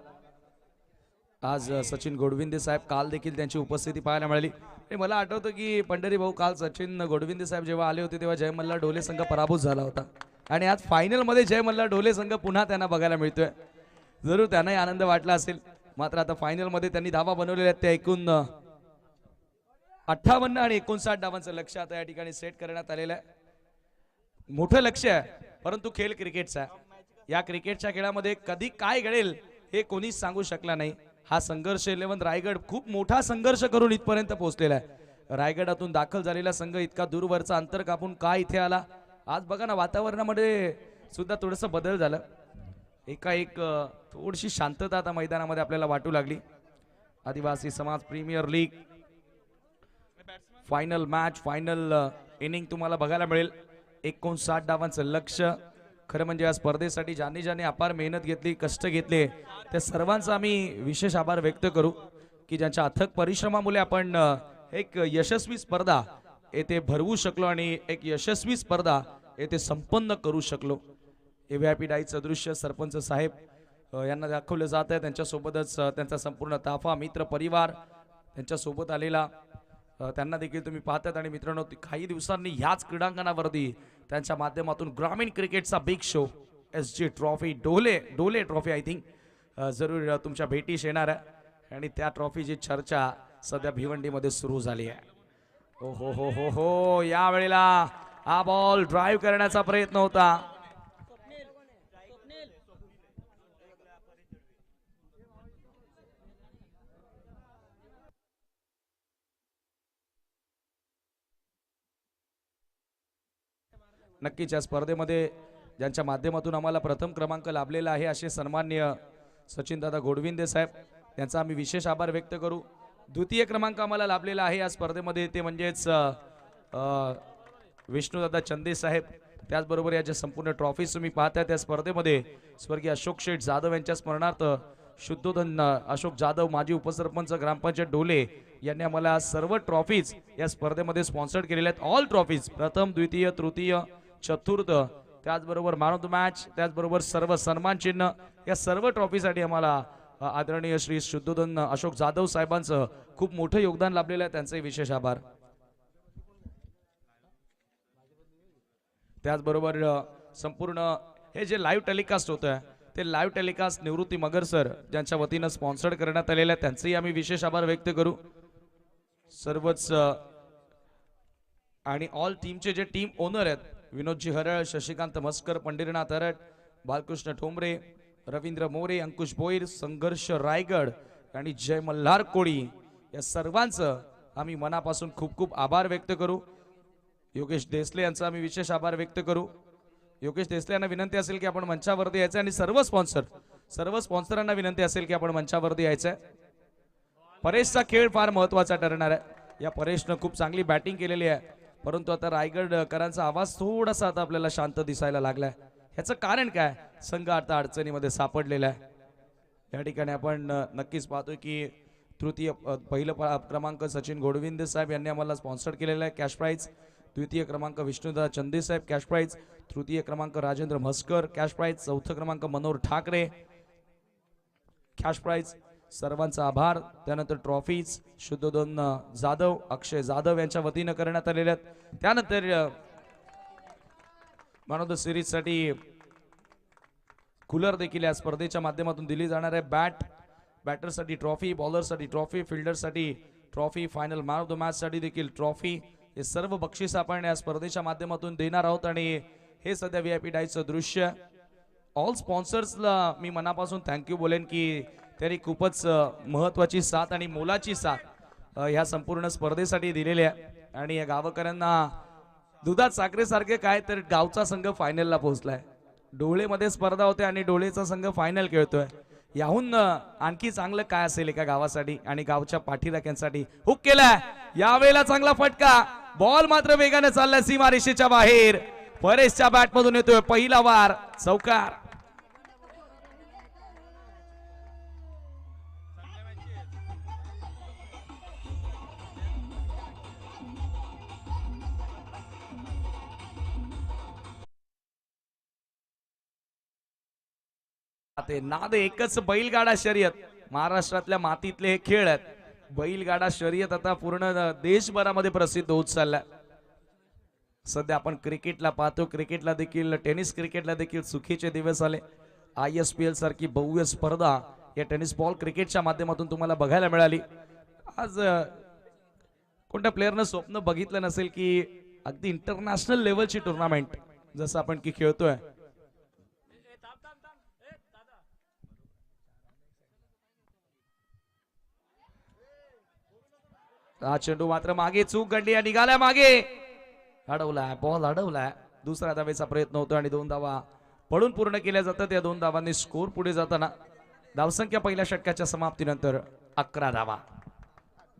आज सचिन गोडविंदे साहेब, काल देखील त्यांची उपस्थिती पाहायला मिळाली. मला आठवतं की पंढरी भाऊ, काल सचिन गोडविंदे साहेब जेव्हा आले होते तेव्हा जय मल्हार डोले संघ पराभूत झाला होता आणि आज फायनलमध्ये जय मल्हार डोले संघ पुन्हा त्यांना बघायला मिळतोय. जरूर त्यांनाही आनंद वाटला असेल. मात्र आता फायनलमध्ये त्यांनी धावा बनवलेल्या आहेत त्या एकूण 58 आणि 59 धावांचं लक्ष आता या ठिकाणी सेट करण्यात आलेलं आहे. मोठं लक्ष आहे, परंतु खेळ क्रिकेटचा आहे. या क्रिकेटच्या खेळामध्ये कधी काय घडेल हे कोणीच सांगू शकला नाही. हा संघर्ष 11 रायगड खूप मोठा संघर्ष करून इथपर्यंत पोहोचलेला आहे. रायगडातून दाखल झालेला संघ इतका दूरवरचा अंतर कापून काय इथे आला. आज बघा ना, वातावरणामध्ये सुद्धा थोडंसं बदल झालं. एकाएक थोडीशी शांतता आता मैदानामध्ये आपल्याला वाटू लागली. आदिवासी समाज premier league final match, final inning तुम्हाला बघायला मिळेल. 59 धावांचं लक्ष. खरं म्हणजे या स्पर्धेसाठी ज्यांनी अपार मेहनत घेतली, कष्ट घेतले, त्या सर्वांचा आम्ही विशेष आभार व्यक्त करू की ज्यांच्या अथक परिश्रमामुळे आपण एक यशस्वी स्पर्धा येथे भरवू शकलो आणि एक यशस्वी स्पर्धा येथे संपन्न करू शकलो. AVIP डाईचं दृश्य सरपंच साहेब यांना दाखवलं जात आहे. त्यांच्यासोबतच त्यांचा संपूर्ण ताफा, मित्र परिवार त्यांच्यासोबत आलेला त्यांना देखील तुम्ही पाहतात. आणि मित्रांनो, काही दिवसांनी ह्याच क्रीडांगणावरती त्यांच्या माध्यमातून ग्रामीण क्रिकेटचा बिग शो SG ट्रॉफी डोले ट्रॉफी आय थिंक जरूर तुमच्या भेटीस येणार आहे आणि त्या ट्रॉफीची चर्चा सध्या भिवंडीमध्ये सुरू झाली आहे. हो हो हो हो हो या वेळेला हा बॉल ड्राईव्ह करण्याचा प्रयत्न होता. नक्कीच या स्पर्धेमध्ये ज्यांच्या माध्यमातून आम्हाला प्रथम क्रमांक लाभलेला आहे असे सन्माननीय सचिनदादा गोडविंदे साहेब यांचा आम्ही विशेष आभार व्यक्त करू. द्वितीय क्रमांक आम्हाला लाभलेला आहे या स्पर्धेमध्ये ते म्हणजेच विष्णुदादा चंदे साहेब. त्याचबरोबर या ज्या संपूर्ण ट्रॉफीज तुम्ही पाहताय त्या स्पर्धेमध्ये स्वर्गीय अशोक शेठ जाधव यांच्या स्मरणार्थ शुद्धोधन अशोक जाधव माजी उपसरपंच ग्रामपंचायत डोले यांनी आम्हाला सर्व ट्रॉफीज या स्पर्धेमध्ये स्पॉन्सर्ड केलेल्या आहेत. ऑल ट्रॉफीज प्रथम द्वितीय तृतीय चतुर्थ त्याचबरोबर मॅन ऑफ द मॅच त्याचबरोबर सर्व सन्मान चिन्ह या सर्व ट्रॉफीसाठी आम्हाला आदरणीय श्री शुद्धोधन अशोक जाधव साहेबांचं खूप मोठं योगदान लाभलेलं आहे. त्यांचे विशेष आभार. त्याचबरोबर संपूर्ण हे जे लाईव्ह टेलिकास्ट होत आहे ते लाईव्ह टेलिकास्ट निवृत्ती मगर सर ज्यांच्या वतीनं स्पॉन्सर्ड करण्यात आलेलं आहे त्यांचेही आम्ही विशेष आभार व्यक्त करू. सर्वच आणि ऑल टीमचे जे टीम ओनर आहेत विनोदजी हरळ, शशिकांत मस्कर, पंढरीनाथ हरट, बालकृष्ण ठोंबरे, रवींद्र मोरे, अंकुश भोईर, संघर्ष रायगड आणि जय मल्हार कोळी या सर्वांचं आम्ही मनापासून खूप खूप आभार व्यक्त करू. योगेश देसले यांचा आम्ही विशेष आभार व्यक्त करू. योगेश देसले यांना विनंती असेल की आपण मंचावरती यायचं आणि सर्व स्पॉन्सरांना विनंती असेल की आपण मंचावरती यायचंय. परेशचा खेळ फार महत्वाचा ठरणार आहे. या परेशनं खूप चांगली बॅटिंग केलेली आहे परंतु आता रायगडकरांचा आवाज थोडासा आता आपल्याला शांत दिसायला लागलाय. ह्याचं कारण काय? संघ आता अडचणीमध्ये सापडलेला आहे. या ठिकाणी आपण नक्कीच पाहतोय की पहिलं क्रमांक सचिन गोडविंदे साहेब यांनी आम्हाला स्पॉन्सर्ड केलेला आहे कॅश प्राइज. द्वितीय क्रमांक विष्णुदादा चंदे साहेब कॅश प्राइज. तृतीय क्रमांक राजेंद्र म्हस्कर कॅश प्राइज. चौथा क्रमांक मनोहर ठाकरे कॅश प्राइज. सर्वांचा आभार. त्यानंतर ट्रॉफीज शुद्धोधन जाधव अक्षय जाधव यांच्या वतीनं करण्यात आलेल्या आहेत. त्यानंतर मॅन ऑफ द सिरीज साठी कूलर देखील या स्पर्धेच्या माध्यमातून दिली जाणार आहे. बॅटरसाठी ट्रॉफी, बॉलरसाठी ट्रॉफी, फिल्डरसाठी trophy, final man of the match साठी देखील ट्रॉफी हे सर्व बक्षीस आपण या स्पर्धेच्या माध्यमातून देणार आहोत. आणि हे सध्या VIP डायचं दृश्य. ऑल स्पॉन्सर्सला मी मनापासून थँक्यू बोलेन की त्यांनी खूपच महत्वाची साथ आणि मोलाची साथ ह्या संपूर्ण स्पर्धेसाठी दिलेली आहे. आणि या गावकऱ्यांना दुधात साखरेसारखे काय तर गावचा संघ फायनलला पोहोचलाय. डोळेमध्ये स्पर्धा होते आणि डोळेचा संघ फायनल खेळतोय. याहून आणखी चांगलं काय असेल एका गावासाठी आणि गावच्या पाठीराख्यांसाठी. हुक केलाय यावेळेला चांगला फटका. बॉल मात्र वेगाने चाललाय सीमारेषेच्या बाहेर. परेशच्या बॅट मधून येतोय पहिला वार चौकार. नाद एकच बैलगाडा शर्यत. महाराष्ट्रातल्या मातीतले हे खेळ आहेत. बैलगाडा शर्यत आता पूर्ण देशभरामध्ये प्रसिद्ध होत चाललाय. सध्या आपण क्रिकेटला पाहतो. क्रिकेटला देखील टेनिस क्रिकेटला देखील सुखीचे दिवस आले. ISPL सारखी भव्य स्पर्धा या टेनिस बॉल क्रिकेटच्या माध्यमातून तुम्हाला बघायला मिळाली. आज कोणत्या प्लेयरनं स्वप्न बघितलं नसेल की अगदी इंटरनॅशनल लेवलची टुर्नामेंट जसं आपण की खेळतोय. हा चेंडू मात्र मागे चूक घडली आणि निघाला मागे. अडवलाय बॉल अडवलाय. दुसऱ्या धावेचा प्रयत्न होतो आणि 2 धावा पडून पूर्ण केल्या जातात. या 2 धावांनी स्कोर पुढे जाताना धावसंख्या पहिल्या षटकाच्या समाप्तीनंतर 11 धावा.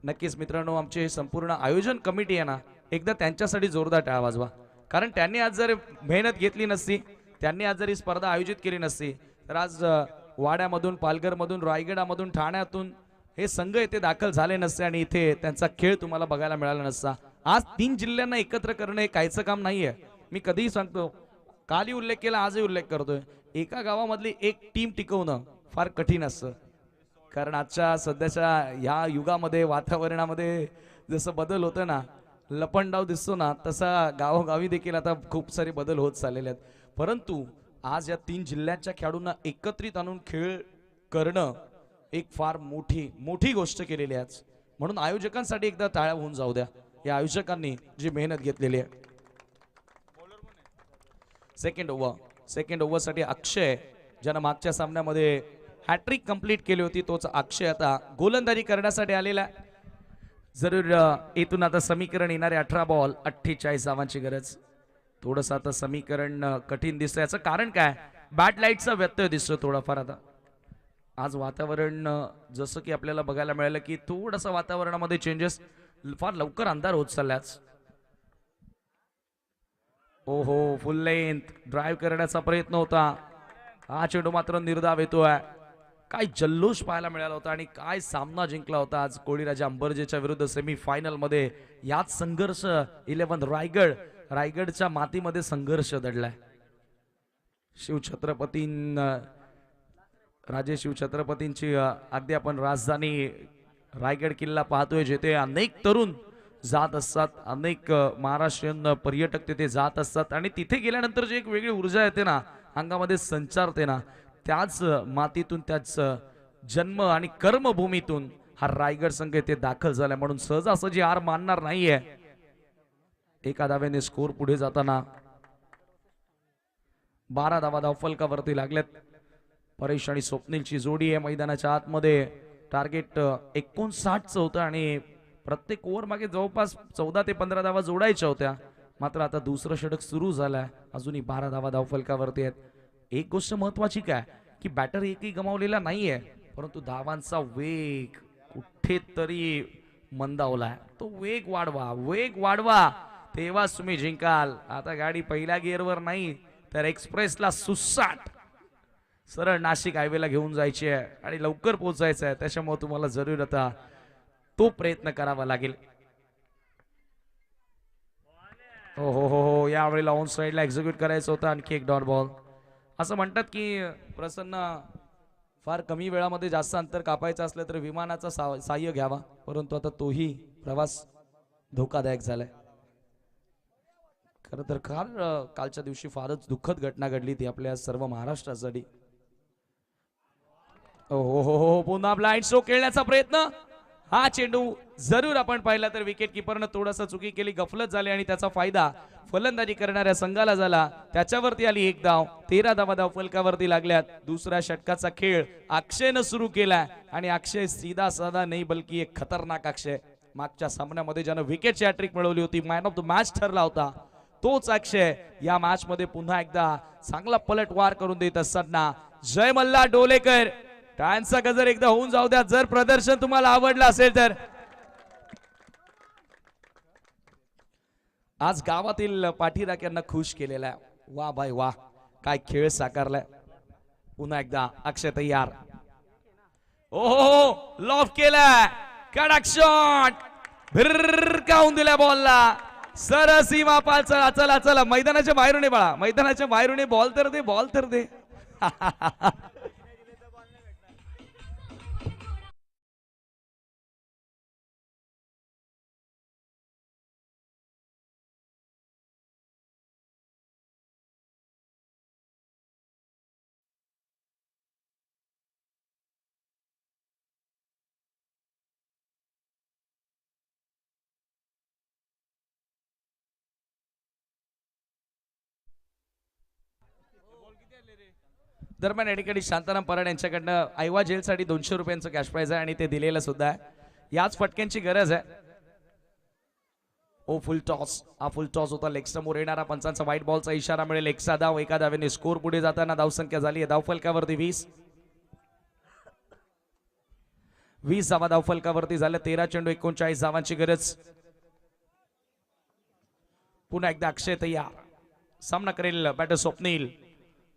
नक्कीच मित्रांनो आमचे संपूर्ण आयोजन कमिटी आहे ना एकदा त्यांच्यासाठी जोरदार टाळ्या वाजवा. कारण त्यांनी आज जर मेहनत घेतली नसती त्यांनी आज जर ही स्पर्धा आयोजित केली नसती तर आज वाड्यामधून पालघरमधून रायगडामधून ठाण्यातून हे संघ इथे दाखल झाले नसते आणि इथे त्यांचा खेळ तुम्हाला बघायला मिळाला नसता. आज 3 जिल्ह्यांना एकत्र करणं हे कायचं काम नाहीये. मी कधीही सांगतो कालही उल्लेख केला आजही उल्लेख करतोय. एका गावामधली एक टीम टिकवणं फार कठीण असतं. कारण आजच्या सध्याच्या ह्या युगामध्ये वातावरणामध्ये जसं बदल होतं ना लपंडाव दिसतो ना तसा गावोगावी देखील आता खूप सारे बदल होत चाललेले आहेत. परंतु आज या 3 जिल्ह्याच्या खेळाडूंना एकत्रित आणून खेळ करणं एक फार मोठी मोठी गोष्ट केलेली आहे. म्हणून आयोजकांसाठी एकदा टाळ्या होऊन जाऊ द्या या आयोजकांनी जी मेहनत घेतलेली आहे. सेकंड ओव्हरसाठी अक्षय ज्यानं मागच्या सामन्यामध्ये हॅट्रिक कंप्लीट केली होती तोच अक्षय आता गोलंदाजी करण्यासाठी आलेला आहे. जरूर इथून आता समीकरण येणारे 18 बॉल 48 धावांची गरज. थोडस आता समीकरण कठीण दिसतं. याचं कारण काय? बॅट लाईटचा व्यत्यय दिसतो थोडाफार. आता आज वातावरण जसं की आपल्याला बघायला मिळालं की थोडंसं वातावरणामध्ये चेंजेस, फार लवकर अंधार होत चालल्याच. ओहो, फुल लेंथ ड्राईव्ह करण्याचा प्रयत्न होता. हा चेंडू मात्र निर्धाव येतोय. काय जल्लोष पाहायला मिळाला होता आणि काय सामना जिंकला होता आज कोळीराजा अंबर्जेच्या विरुद्ध सेमी फायनल मध्ये. याच संघर्ष 11 रायगडच्या मातीमध्ये संघर्ष दडलाय. राजे शिवछत्रपतींची अगदी आपण राजधानी रायगड किल्ला पाहतोय, जिथे अनेक तरुण जात असतात, अनेक महाराष्ट्रीयन पर्यटक तिथे जात असतात आणि तिथे गेल्यानंतर जी एक वेगळी ऊर्जा येते ना अंगामध्ये संचारते ना, त्याच मातीतून त्याच जन्म आणि कर्मभूमीतून हा रायगड संघ येथे दाखल झाला. म्हणून सहजासहजी हार मानणार नाहीये. एका धाव्याने स्कोर पुढे जाताना 12 धावा धावफलकावरती लागल्यात. परेश आणि स्वप्नीलची जोडी आहे मैदानाच्या आतमध्ये. टार्गेट 59चं होतं आणि प्रत्येक ओव्हर मागे जवळपास 14 ते 15 धावा जोडायच्या होत्या. मात्र आता दुसरं षटक सुरू झालंय, अजूनही 12 धावा धावफलकावरती आहेत. एक गोष्ट महत्वाची काय की बॅटर एकही गमावलेला नाहीये, परंतु धावांचा वेग कुठेतरी मंदावलाय. तो वेग वाढवा तेव्हाच तुम्ही जिंकाल. आता गाडी पहिल्या गिअरवर नाही तर एक्सप्रेसला सुसाट सरळ नाशिक हायवेला घेऊन जायची आहे आणि लवकर पोहोचायचं आहे. त्याच्यामुळे तुम्हाला जरूर आता तो प्रयत्न करावा लागेल. हो, यावेळेला ऑन साइडला एक्झिक्यूट करायचं होतं आणखी एक डॉट बॉल. असं म्हणतात की प्रसन्न फार कमी वेळामध्ये जास्त अंतर कापायचं असलं तर विमानाचा साह्य घ्यावा, परंतु आता तोही प्रवास धोकादायक झालाय. खरं तर कालच्या दिवशी फारच दुःखद घटना घडली ती आपल्या सर्व महाराष्ट्रासाठी. हो, पुन्हा ब्लाइंड स्ट्रोक खेळण्याचा प्रयत्न. हा चेंडू जरूर आपण पाहिला तर विकेट किपरनं थोडासा चुकी केली, गफलत झाली आणि त्याचा फायदा फलंदाजी करणाऱ्या संघाला झाला. त्याच्यावरती आली एक धाव. 13 धावा धावफलकावरती लागल्यात. दुसऱ्या षटकाचा खेळ अक्षयनं सुरू केलाय आणि अक्षय सीधा साधा नाही बल्कि एक खतरनाक अक्षय. मागच्या सामन्यामध्ये ज्यानं विकेटची हॅट्रिक मिळवली होती, मॅन ऑफ द मॅच ठरला होता, तोच अक्षय या मॅच मध्ये पुन्हा एकदा चांगला पलटवार करून देत असताना जय मल्हार डोलेकर. टाळ्यांचा गजर एकदा होऊन जाऊ द्या जर प्रदर्शन तुम्हाला आवडलं असेल तर. आज गावातील पाठीराख्यांना खुश केलेला आहे. वा भाई वा, काय खेळ साकारलाय. पुन्हा एकदा अक्षय तयार. ओहो, लॉफ केलाय, कडक शॉट, भिरकावून दिल्या बॉलला. सर सीमा पाल. चला मैदानाच्या बाहेरून ये बाळा, मैदानाच्या बाहेरून ये. बॉल तर दे. दरम्यान या ठिकाणी शांताराम पराड यांच्याकडनं आयवा जेलसाठी 200 रुपयांचं कॅश प्राइज आहे आणि ते दिलेलं सुद्धा आहे. याच फटक्यांची गरज आहे. फुल टॉस. हा फुल टॉस होता. लेग समोर येणारा पंचांचा व्हाईट बॉलचा इशारा मिळेल. एकचा धाव. एका धावेने स्कोर पुढे जाताना धावसंख्या झाली आहे धावफलकावरती 20 धावा धावफलकावरती झाल्या. 13 चेंडू 39 धावांची गरज. पुन्हा एकदा अक्षय तयार. सामना करेल बॅटर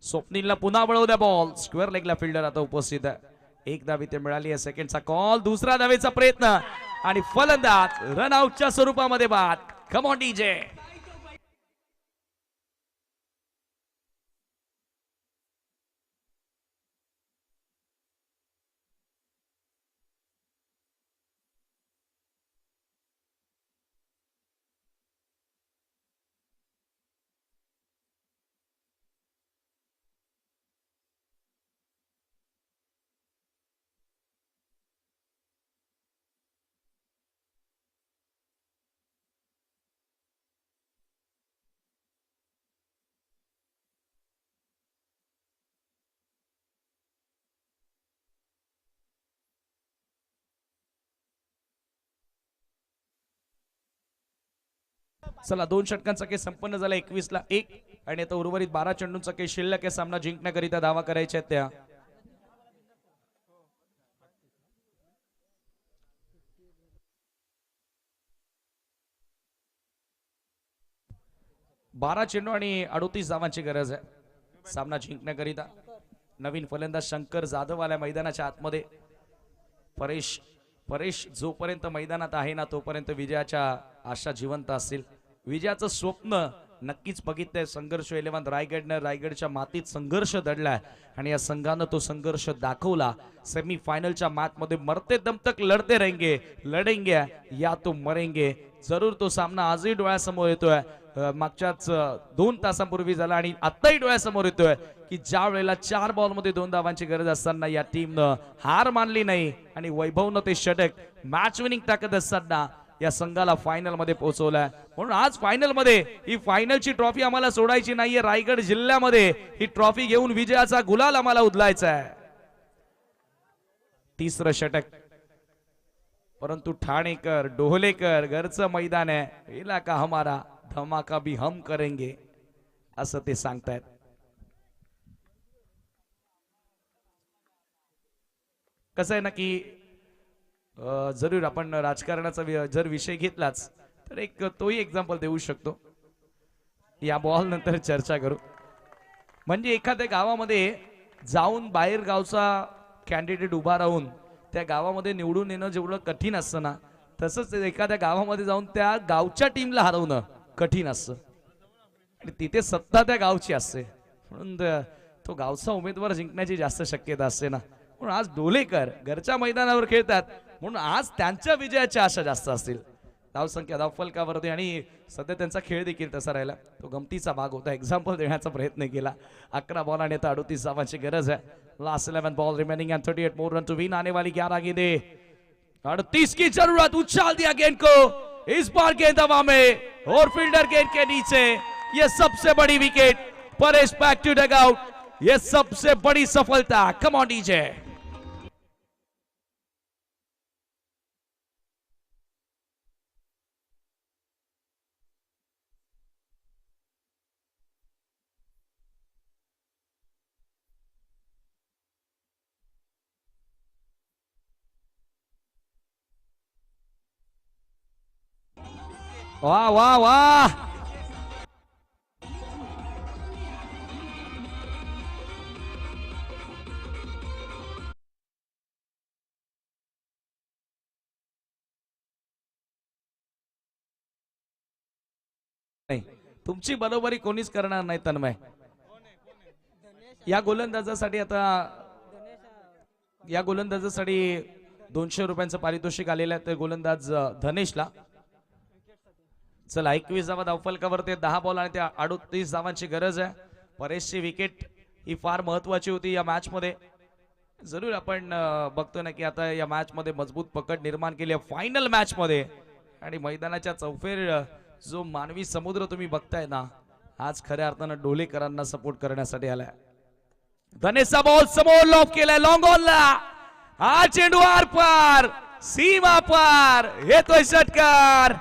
स्वप्नीलला पुन्हा वळवू द्या बॉल. स्क्वेअर लेगला फिल्डर आता उपस्थित आहे. एक धाव इथे मिळाली आहे. सेकंडचा कॉल. दुसरा धावेचा प्रयत्न आणि फलंदाज रनआउटच्या स्वरूपामध्ये बाद. कम ऑन डीजे. चला 2 षटकांचा खेळ संपन्न झाला 21-1 आणि आता उर्वरित 12 चेंडूंचा खेळ शिल्लक आहे. सामना जिंकण्याकरिता धावा करायच्या आहेत त्या 12 चेंडू आणि 38 धावांची गरज आहे सामना जिंकण्याकरिता. नवीन फलंदाज शंकर जाधव आल्या मैदानाच्या आतमध्ये. परेश जोपर्यंत मैदानात आहे ना तोपर्यंत विजयाच्या आशा जिवंत असतील. विजयाचं स्वप्न नक्कीच बघितलंय. संघर्ष 11 रायगडनं रायगडच्या मातीत संघर्ष दडलाय आणि या संघानं तो संघर्ष दाखवला. सेमी फायनलच्या मॅच मध्ये मरते दम तक लढते रहेंगे, लढेंगे या तो मरेंगे. जरूर तो सामना आजही डोळ्यासमोर येतोय. मागच्याच 2 तासांपूर्वी झाला आणि आताही डोळ्यासमोर येतोय की ज्या वेळेला 4 बॉल मध्ये 2 धावांची गरज असताना या टीमनं हार मानली नाही आणि वैभवनं ते षटक मॅच विनिंग ताकद असताना या संघाला फायनल मध्ये पोहोचवलाय. म्हणून आज फायनल मध्ये ही फायनलची ट्रॉफी आम्हाला सोडायची नाहीये. रायगड जिल्ह्यामध्ये ही ट्रॉफी घेऊन विजयाचा गुलाल आम्हाला उधलायचा आहे. 3रं षटक परंतु ठाणेकर डोहलेकर घरचं मैदान आहे. इलाका हमारा धमाका भी हम करेंगे असं ते सांगतायत. कसं आहे ना की जरूर आपण राजकारणाचा जर विषय घेतलाच तर एक तोही एक्झाम्पल देऊ शकतो. या बॉल नंतर चर्चा करू. म्हणजे एखाद्या गावामध्ये जाऊन बाहेर गावचा कॅन्डिडेट उभा राहून त्या गावामध्ये निवडून येणं जेवढं कठीण असतं ना तसंच एखाद्या गावामध्ये जाऊन त्या गावच्या टीमला हरवणं कठीण असतं आणि तिथे सत्ता त्या गावची असते. म्हणून तो गावचा उमेदवार जिंकण्याची जास्त शक्यता असते ना. म्हणून आज डोलेकर घरच्या मैदानावर खेळतात म्हणून आज त्यांच्या विजयाच्या आशा जास्त असतील. धावसंख्या धावफलकावरती आणि सध्या त्यांचा खेळ देखील तसा राहिला. तो गमतीचा भाग होता. एक्झाम्पल देण्याचा प्रयत्न केला. 11 बॉल आणि 38 धावांची गरज आहे. Last 11 ball remaining and 38 more run to win. आने वाली 11 गेंदे 38 की जरूरत. उछाल दिया गेंद को. इस बार गेंद हवा में और फील्डर गेंद के नीचे. ये सबसे बड़ी wicket. Paresh back to dugout. ये सबसे बड़ी सफलता. Come on DJ. वाह वाह वाह. नाही तुमची बरोबरी कोणीच करणार नाही तन्मय. या गोलंदाजासाठी 200 रुपयांचं पारितोषिक आलेलं आहे. ते गोलंदाज धनेशला. चला 21 धावा धावफलकावरती 10 बॉल आणि त्या 38 धावांची गरज आहे. परेशची विकेट ही फार महत्वाची होती या मॅच मध्ये. जरूर आपण बघतो ना की आता या मॅच मध्ये मजबूत पकड निर्माण केली आहे फायनल मॅच मध्ये आणि मैदानाच्या चौफेर जो मानवी समुद्र तुम्ही बघताय ना आज खऱ्या अर्थानं डोलेकरांना सपोर्ट करण्यासाठी आलाय. धनेशचा बॉल समोर लॉफ केलाय लॉंग ऑनला. हा चेंडू आर पार सीमा पार येतोय षटकार.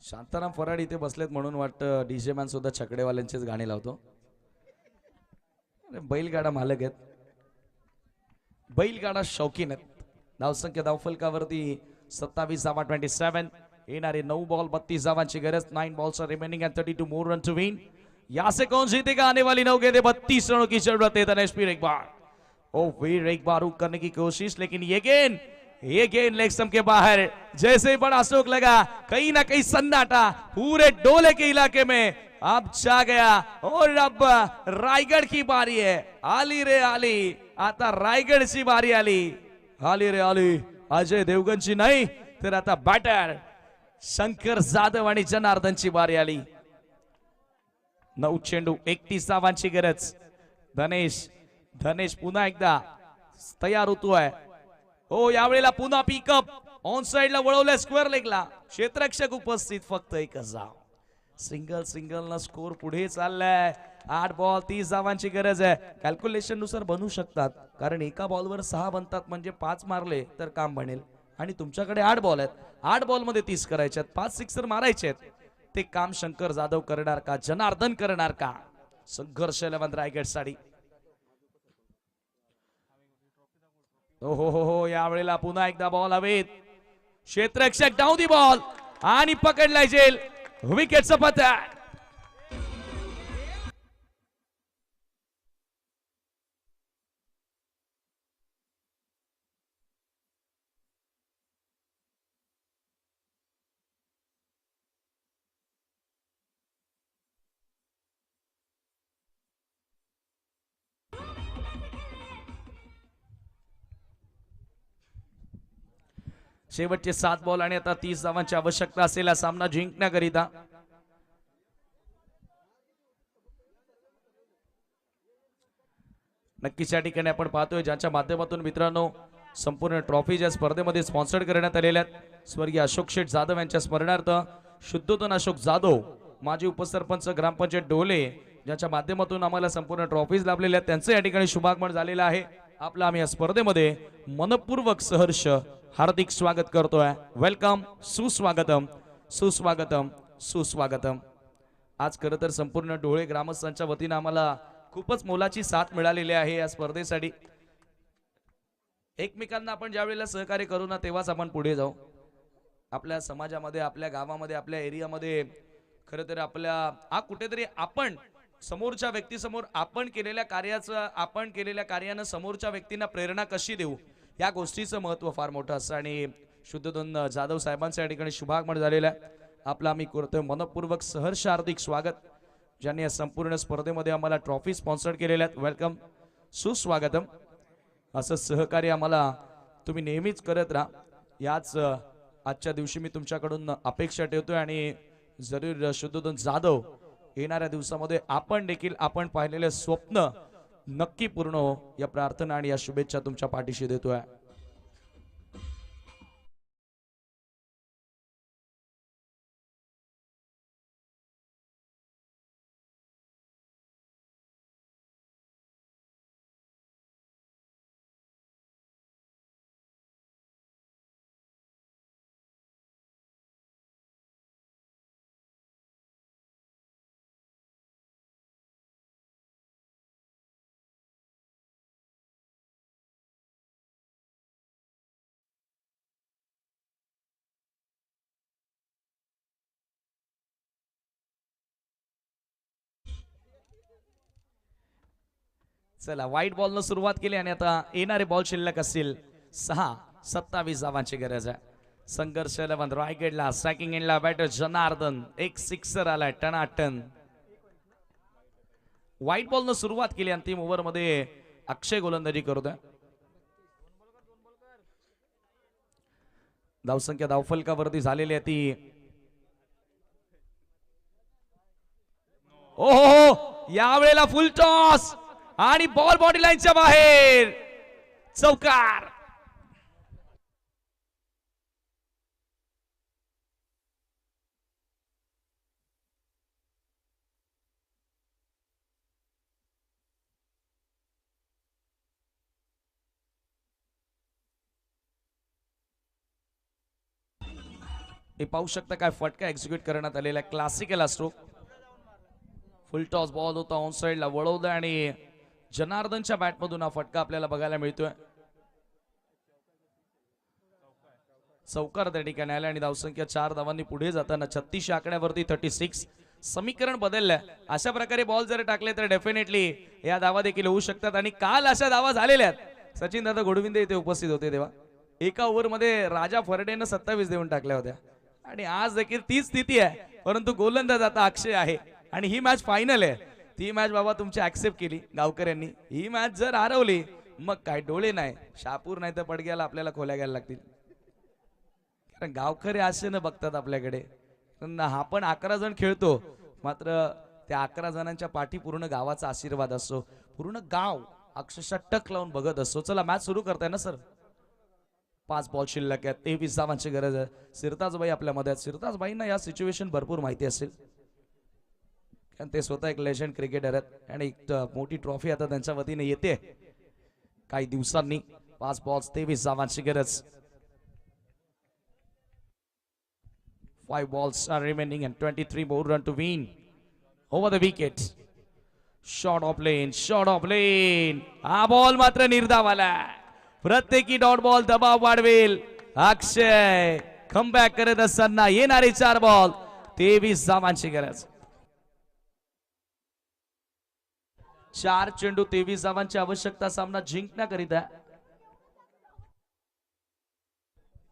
शांताराम फराड इथे बसलेत म्हणून वाटतं डीजे मॅन सुद्धा छकडेवाल्यांचेच गाणे लावतो. बैलगाडा मालक आहेत. बैलगाडा शौकीन आहेत. धावसंख्या धावफलकावरती 27 धावा 27. येणारे 9 बॉल 32 धावांची गरज. 9 balls remaining and 32 more run to win. यहाँ से कौन जीतेगा. आने वाली 9 गेंदें 32 रनों की जरूरत है. धनेश फिर एक बार फिर एक बार रुक करने की कोशिश लेकिन ये गेंद लेग स्टंप के बाहर. जैसे ही बड़ा स्ट्रोक लगा कहीं ना कहीं सन्नाटा पूरे डोले के इलाके में अब छा गया और अब रायगढ़ की बारी है. आली रे आली. आता रायगढ़ची बारी आली. आली रे आली. अजय देवगणची नाही तर आता बॅटर शंकर जाधव आणि जनार्दनची बारी आली. 9 चेंडू 31 धावांची गरज. धनेश पुन्हा एकदा तयार होतोय. हो यावेळेला पुन्हा पिकअप ऑन साइडला वळवलंय स्क्वेअर लेगला. क्षेत्ररक्षक उपस्थित, फक्त एकच धाव. सिंगल ना स्कोर पुढे चाललाय. 8 बॉल 30 धावांची गरज आहे. कॅल्क्युलेशन नुसार बनू शकतात, कारण एका बॉलवर 6 बनतात, म्हणजे 5 मारले तर काम बनेल. आणि तुमच्याकडे 8 बॉल आहेत. 8 बॉल मध्ये 30 करायचे आहेत, 5 सिक्सर मारायचे आहेत. ते काम शंकर जाधव करणार का, जनार्दन करणार का? संघर्ष 11 रायगड साठी. हो यावेळेला पुन्हा एकदा बॉल हवेत. क्षेत्ररक्षक डाऊन दी बॉल आणि पकडलाय जेल. विकेटचं पतन. शेवटचे 7 बॉल आणि आता 30 धावांची आवश्यकता असलेला सामना जिंकण्याकरिता. नक्कीच या ठिकाणी आपण पाहतोय ज्यांच्या माध्यमातून मित्रांनो संपूर्ण ट्रॉफी ज्या स्पर्धेमध्ये स्पॉन्सर्ड करण्यात आलेल्या आहेत. स्वर्गीय अशोक शेठ जाधव यांच्या स्मरणार्थ शुद्धोधन अशोक जाधव, माजी उपसरपंच ग्रामपंचायत डोले, ज्यांच्या माध्यमातून आम्हाला संपूर्ण ट्रॉफीज लाभलेल्या आहेत, त्यांचं या ठिकाणी शुभागमन झालेलं आहे. आपलं आम्ही या स्पर्धेमध्ये मनपूर्वक सहर्ष हार्दिक स्वागत करतोय. वेलकम, सुस्वागतम सुस्वागतम सुस्वागतम. आज खरं तर संपूर्ण डोळे ग्रामस्थांच्या वतीनं आम्हाला खूपच मोलाची साथ मिळालेली आहे या स्पर्धेसाठी. एकमेकांना आपण ज्या वेळेला सहकार्य करू ना, तेव्हाच आपण पुढे जाऊ. आपल्या समाजामध्ये, आपल्या गावामध्ये, आपल्या एरियामध्ये खरं तर आपल्या कुठेतरी आपण समोरच्या व्यक्तीसमोर आपण केलेल्या कार्यानं समोरच्या व्यक्तींना प्रेरणा कशी देऊ, या गोष्टीचं महत्व फार मोठं असतं. आणि शुद्धोधन जाधव साहेबांच्या या ठिकाणी शुभागमन झालेलं आहे. आपलं आम्ही करतोय मनपूर्वक सहर्ष हार्दिक स्वागत, ज्यांनी या संपूर्ण स्पर्धेमध्ये आम्हाला ट्रॉफी स्पॉन्सर केलेल्या आहेत. वेलकम, सुस्वागतम. असं सहकार्य आम्हाला तुम्ही नेहमीच करत राहा. याच आजच्या दिवशी मी तुमच्याकडून अपेक्षा ठेवतोय. आणि जरूर शुद्धोधन जाधव येणाऱ्या दिवसामध्ये आपण देखील आपण पाहिलेले स्वप्न नक्की पूर्ण हो, या प्रार्थना आणि या शुभेच्छा तुमच्या पाठीशी देतोय. चला, व्हाईट बॉल न सुरुवात केली आणि आता येणारे बॉल शिल्लक असतील 6. 27 धावांची गरज आहे. संघर्ष 11 रायगडला. स्ट्रायकिंग एंडला बॅटर जनार्दन, एक सिक्सर आलाय टनाटन. व्हाईट बॉल न सुरुवात केली. अंतिम ओव्हर मध्ये अक्षय गोलंदाजी करतोय. धावसंख्या धावफलकावरती झालेली आहे ती. ओहो, यावेळेला फुल टॉस आणि बॉल बॉडी लाईनच्या बाहेर. चौकार. हे पाहू शकता काय फटका एक्झिक्यूट करण्यात आलेला. Classical stroke. फुल टॉस बॉल होता, ऑन साइडला वळवलं आणि जनार्दनच्या बॅटमधून हा फटका आपल्याला बघायला मिळतोय. चौकार त्या ठिकाणी आला आणि धावसंख्या 4 धावांनी पुढे जाताना 36 आकड्यावरती 36. समीकरण बदललंय. अशा प्रकारे बॉल जर टाकले तर डेफिनेटली या धावा देखील होऊ शकतात. आणि काल अशा धावा झालेल्या आहेत. सचिन दादा गोडविंदे इथे उपस्थित होते तेव्हा एका ओव्हर मध्ये राजा फर्डेनं 27 देऊन टाकल्या होत्या. आणि आज देखील तीच स्थिती आहे, परंतु गोलंदाज आता अक्षय आहे. आणि ही मॅच फायनल आहे. ती मॅच बाबा तुमची ऍक्सेप्ट केली गावकऱ्यांनी. ही मॅच जर हरवली मग काय डोळे नाही, शापूर नाही तर पडग्याला आपल्याला खोल्या घ्यायला लागतील. कारण गावकरी असे न बघतात आपल्याकडे. आपण 11 जण खेळतो, मात्र त्या 11 जणांच्या पाठी पूर्ण गावाचा आशीर्वाद असतो. पूर्ण गाव अक्षरशः टक लावून बघत असतो. चला, मॅच सुरू करताय ना सर? 5 बॉल शिल्लक आहेत, 23 धावांची गरज आहे. सिरताजबाई आपल्या मध्ये आहेत. सिरताजबाईंना या सिच्युएशन भरपूर माहिती असेल, कारण ते स्वतः एक लेजंड क्रिकेटर आहेत आणि एक मोठी ट्रॉफी आता त्यांच्या वतीने येते काही दिवसांनी. 5 बॉल्स 23 धावांची गरज. 5 balls are remaining and 23 more run to win over the wicket. Short of lane, short of lane. हा बॉल मात्र निर्धावाला. प्रत्येकी डॉट बॉल दबाव वाढवेल. अक्षय कमबॅक करत असताना येणारे 4 बॉल 23 धावांची गरज. 4 चेंडू 23 धावांची आवश्यकता सामना जिंकण्याकरिता.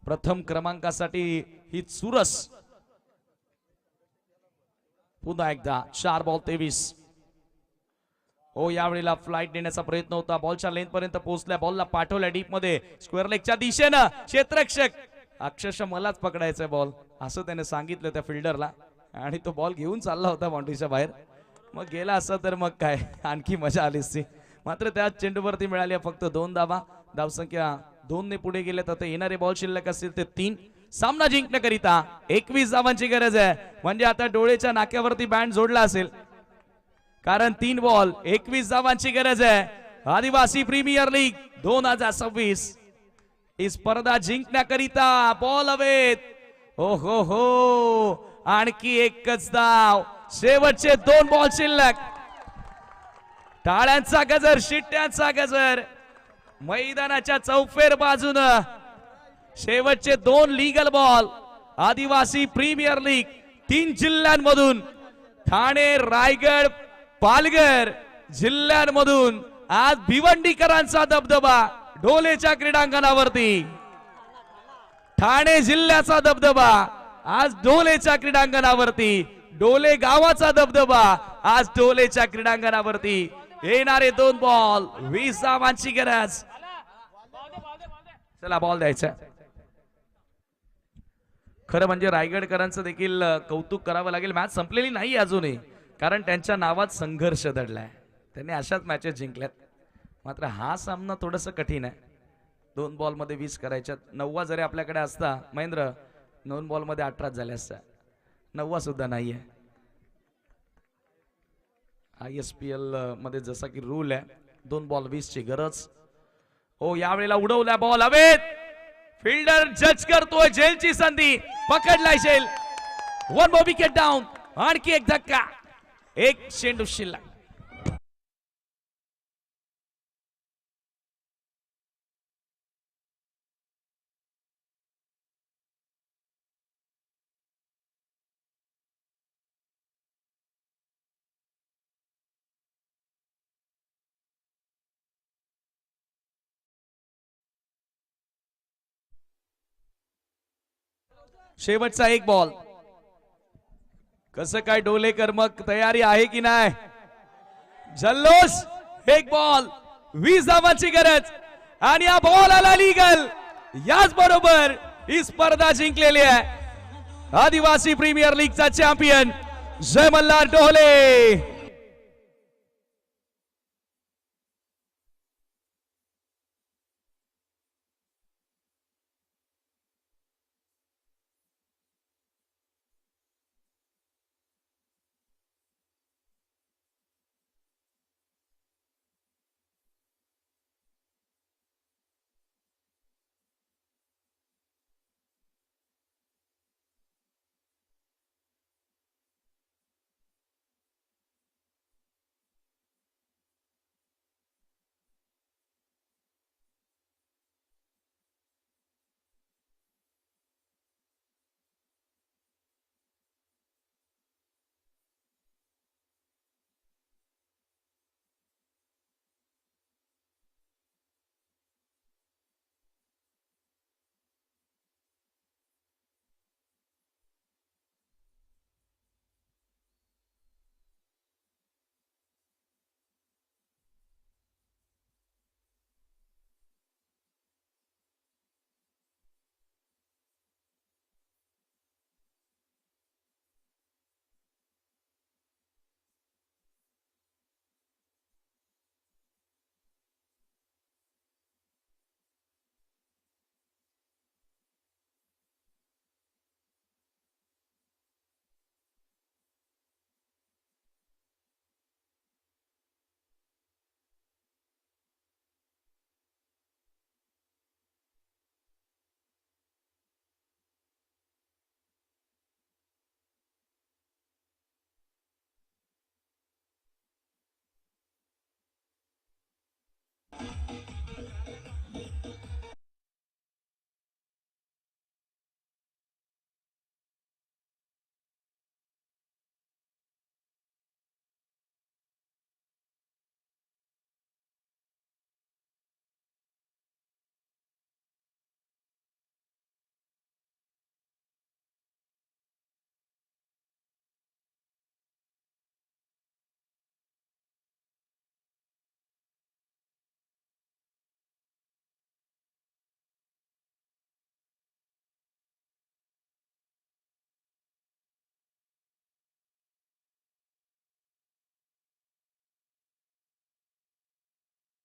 प्रथम क्रमांकासाठी ही चुरस. पुन्हा एकदा 4 बॉल 23. हो, यावेळेला फ्लाइट देण्याचा प्रयत्न होता. बॉलच्या लेंथ पर्यंत पोहोचल्या, बॉलला पाठवल्या डीप मध्ये स्क्वेअर लेगच्या दिशेनं. क्षेत्ररक्षक अक्षरशः मलाच पकडायचा बॉल असं त्याने सांगितलं त्या फिल्डरला आणि तो बॉल घेऊन चालला होता बाउंड्रीच्या बाहेर. मग गेला असं तर मग काय आणखी मजा आली असती. मात्र त्या चेंडूवरती मिळाली फक्त 2 धावा. धावसंख्या 2 ने पुढे गेले तर येणारे बॉल शिल्लक असतील ते 3. सामना जिंकण्याकरिता 21 धावांची गरज आहे. म्हणजे आता डोळेच्या नाक्यावरती बँड जोडला असेल, कारण 3 बॉल 21 धावांची गरज आहे. आदिवासी प्रीमियर लीग 2026 ही स्पर्धा जिंकण्याकरिता बॉल हवेत. हो हो हो, आणखी एकच धाव. शेवटचे 2 बॉल शिल्लक. टाळ्यांचा गजर, शिट्ट्यांचा गजर मैदानाच्या चौफेर बाजूनं. शेवटचे 2 लीगल बॉल. आदिवासी प्रीमियर लीग 3 जिल्ह्यांमधून, ठाणे, रायगड, पालघर जिल्ह्यांमधून आज भिवंडीकरांचा दबदबा ढोलेच्या क्रीडांगणावरती. ठाणे जिल्ह्याचा दबदबा आज ढोलेच्या क्रीडांगणावरती. डोले गावाचा दबदबा आज ढोलेच्या क्रीडांगणावरती. येणारे 2 बॉल 20 धावांची गरज. चला बॉल द्यायचा. खरं म्हणजे रायगडकरांचं देखील कौतुक करावं लागेल. मॅच संपलेली नाही अजूनही, कारण त्यांच्या नावात संघर्ष दडलाय. त्यांनी अशाच मॅचेस जिंकल्यात. मात्र हा सामना थोडंसं कठीण आहे. 2 बॉल मध्ये 20 करायच्यात. 9 जरी आपल्याकडे असता महेंद्र, 9 बॉल मध्ये 18 झाले असता. 9 सुद्धा नाहीये. ISPL मध्ये जसा की रूल आहे 2 बॉल 20 ची गरज. हो, यावेळेला उडवला बॉल हवेत. फिल्डर जज करतोय. झेलची संधी पकडलाय झेल. 1 more विकेट डाऊन. आणखी एक धक्का. 1 चेंडू शिल्लक. शेवटचा 1 बॉल. कसं काय डोलेकर, मग तयारी आहे की नाही? जल्लोष. 1 बॉल 20 धावांची गरज आणि हा बॉल आला लीगल. याच बरोबर ही स्पर्धा जिंकलेली आहे. आदिवासी प्रीमियर लीगचा चॅम्पियन जय मल्हार ढोले.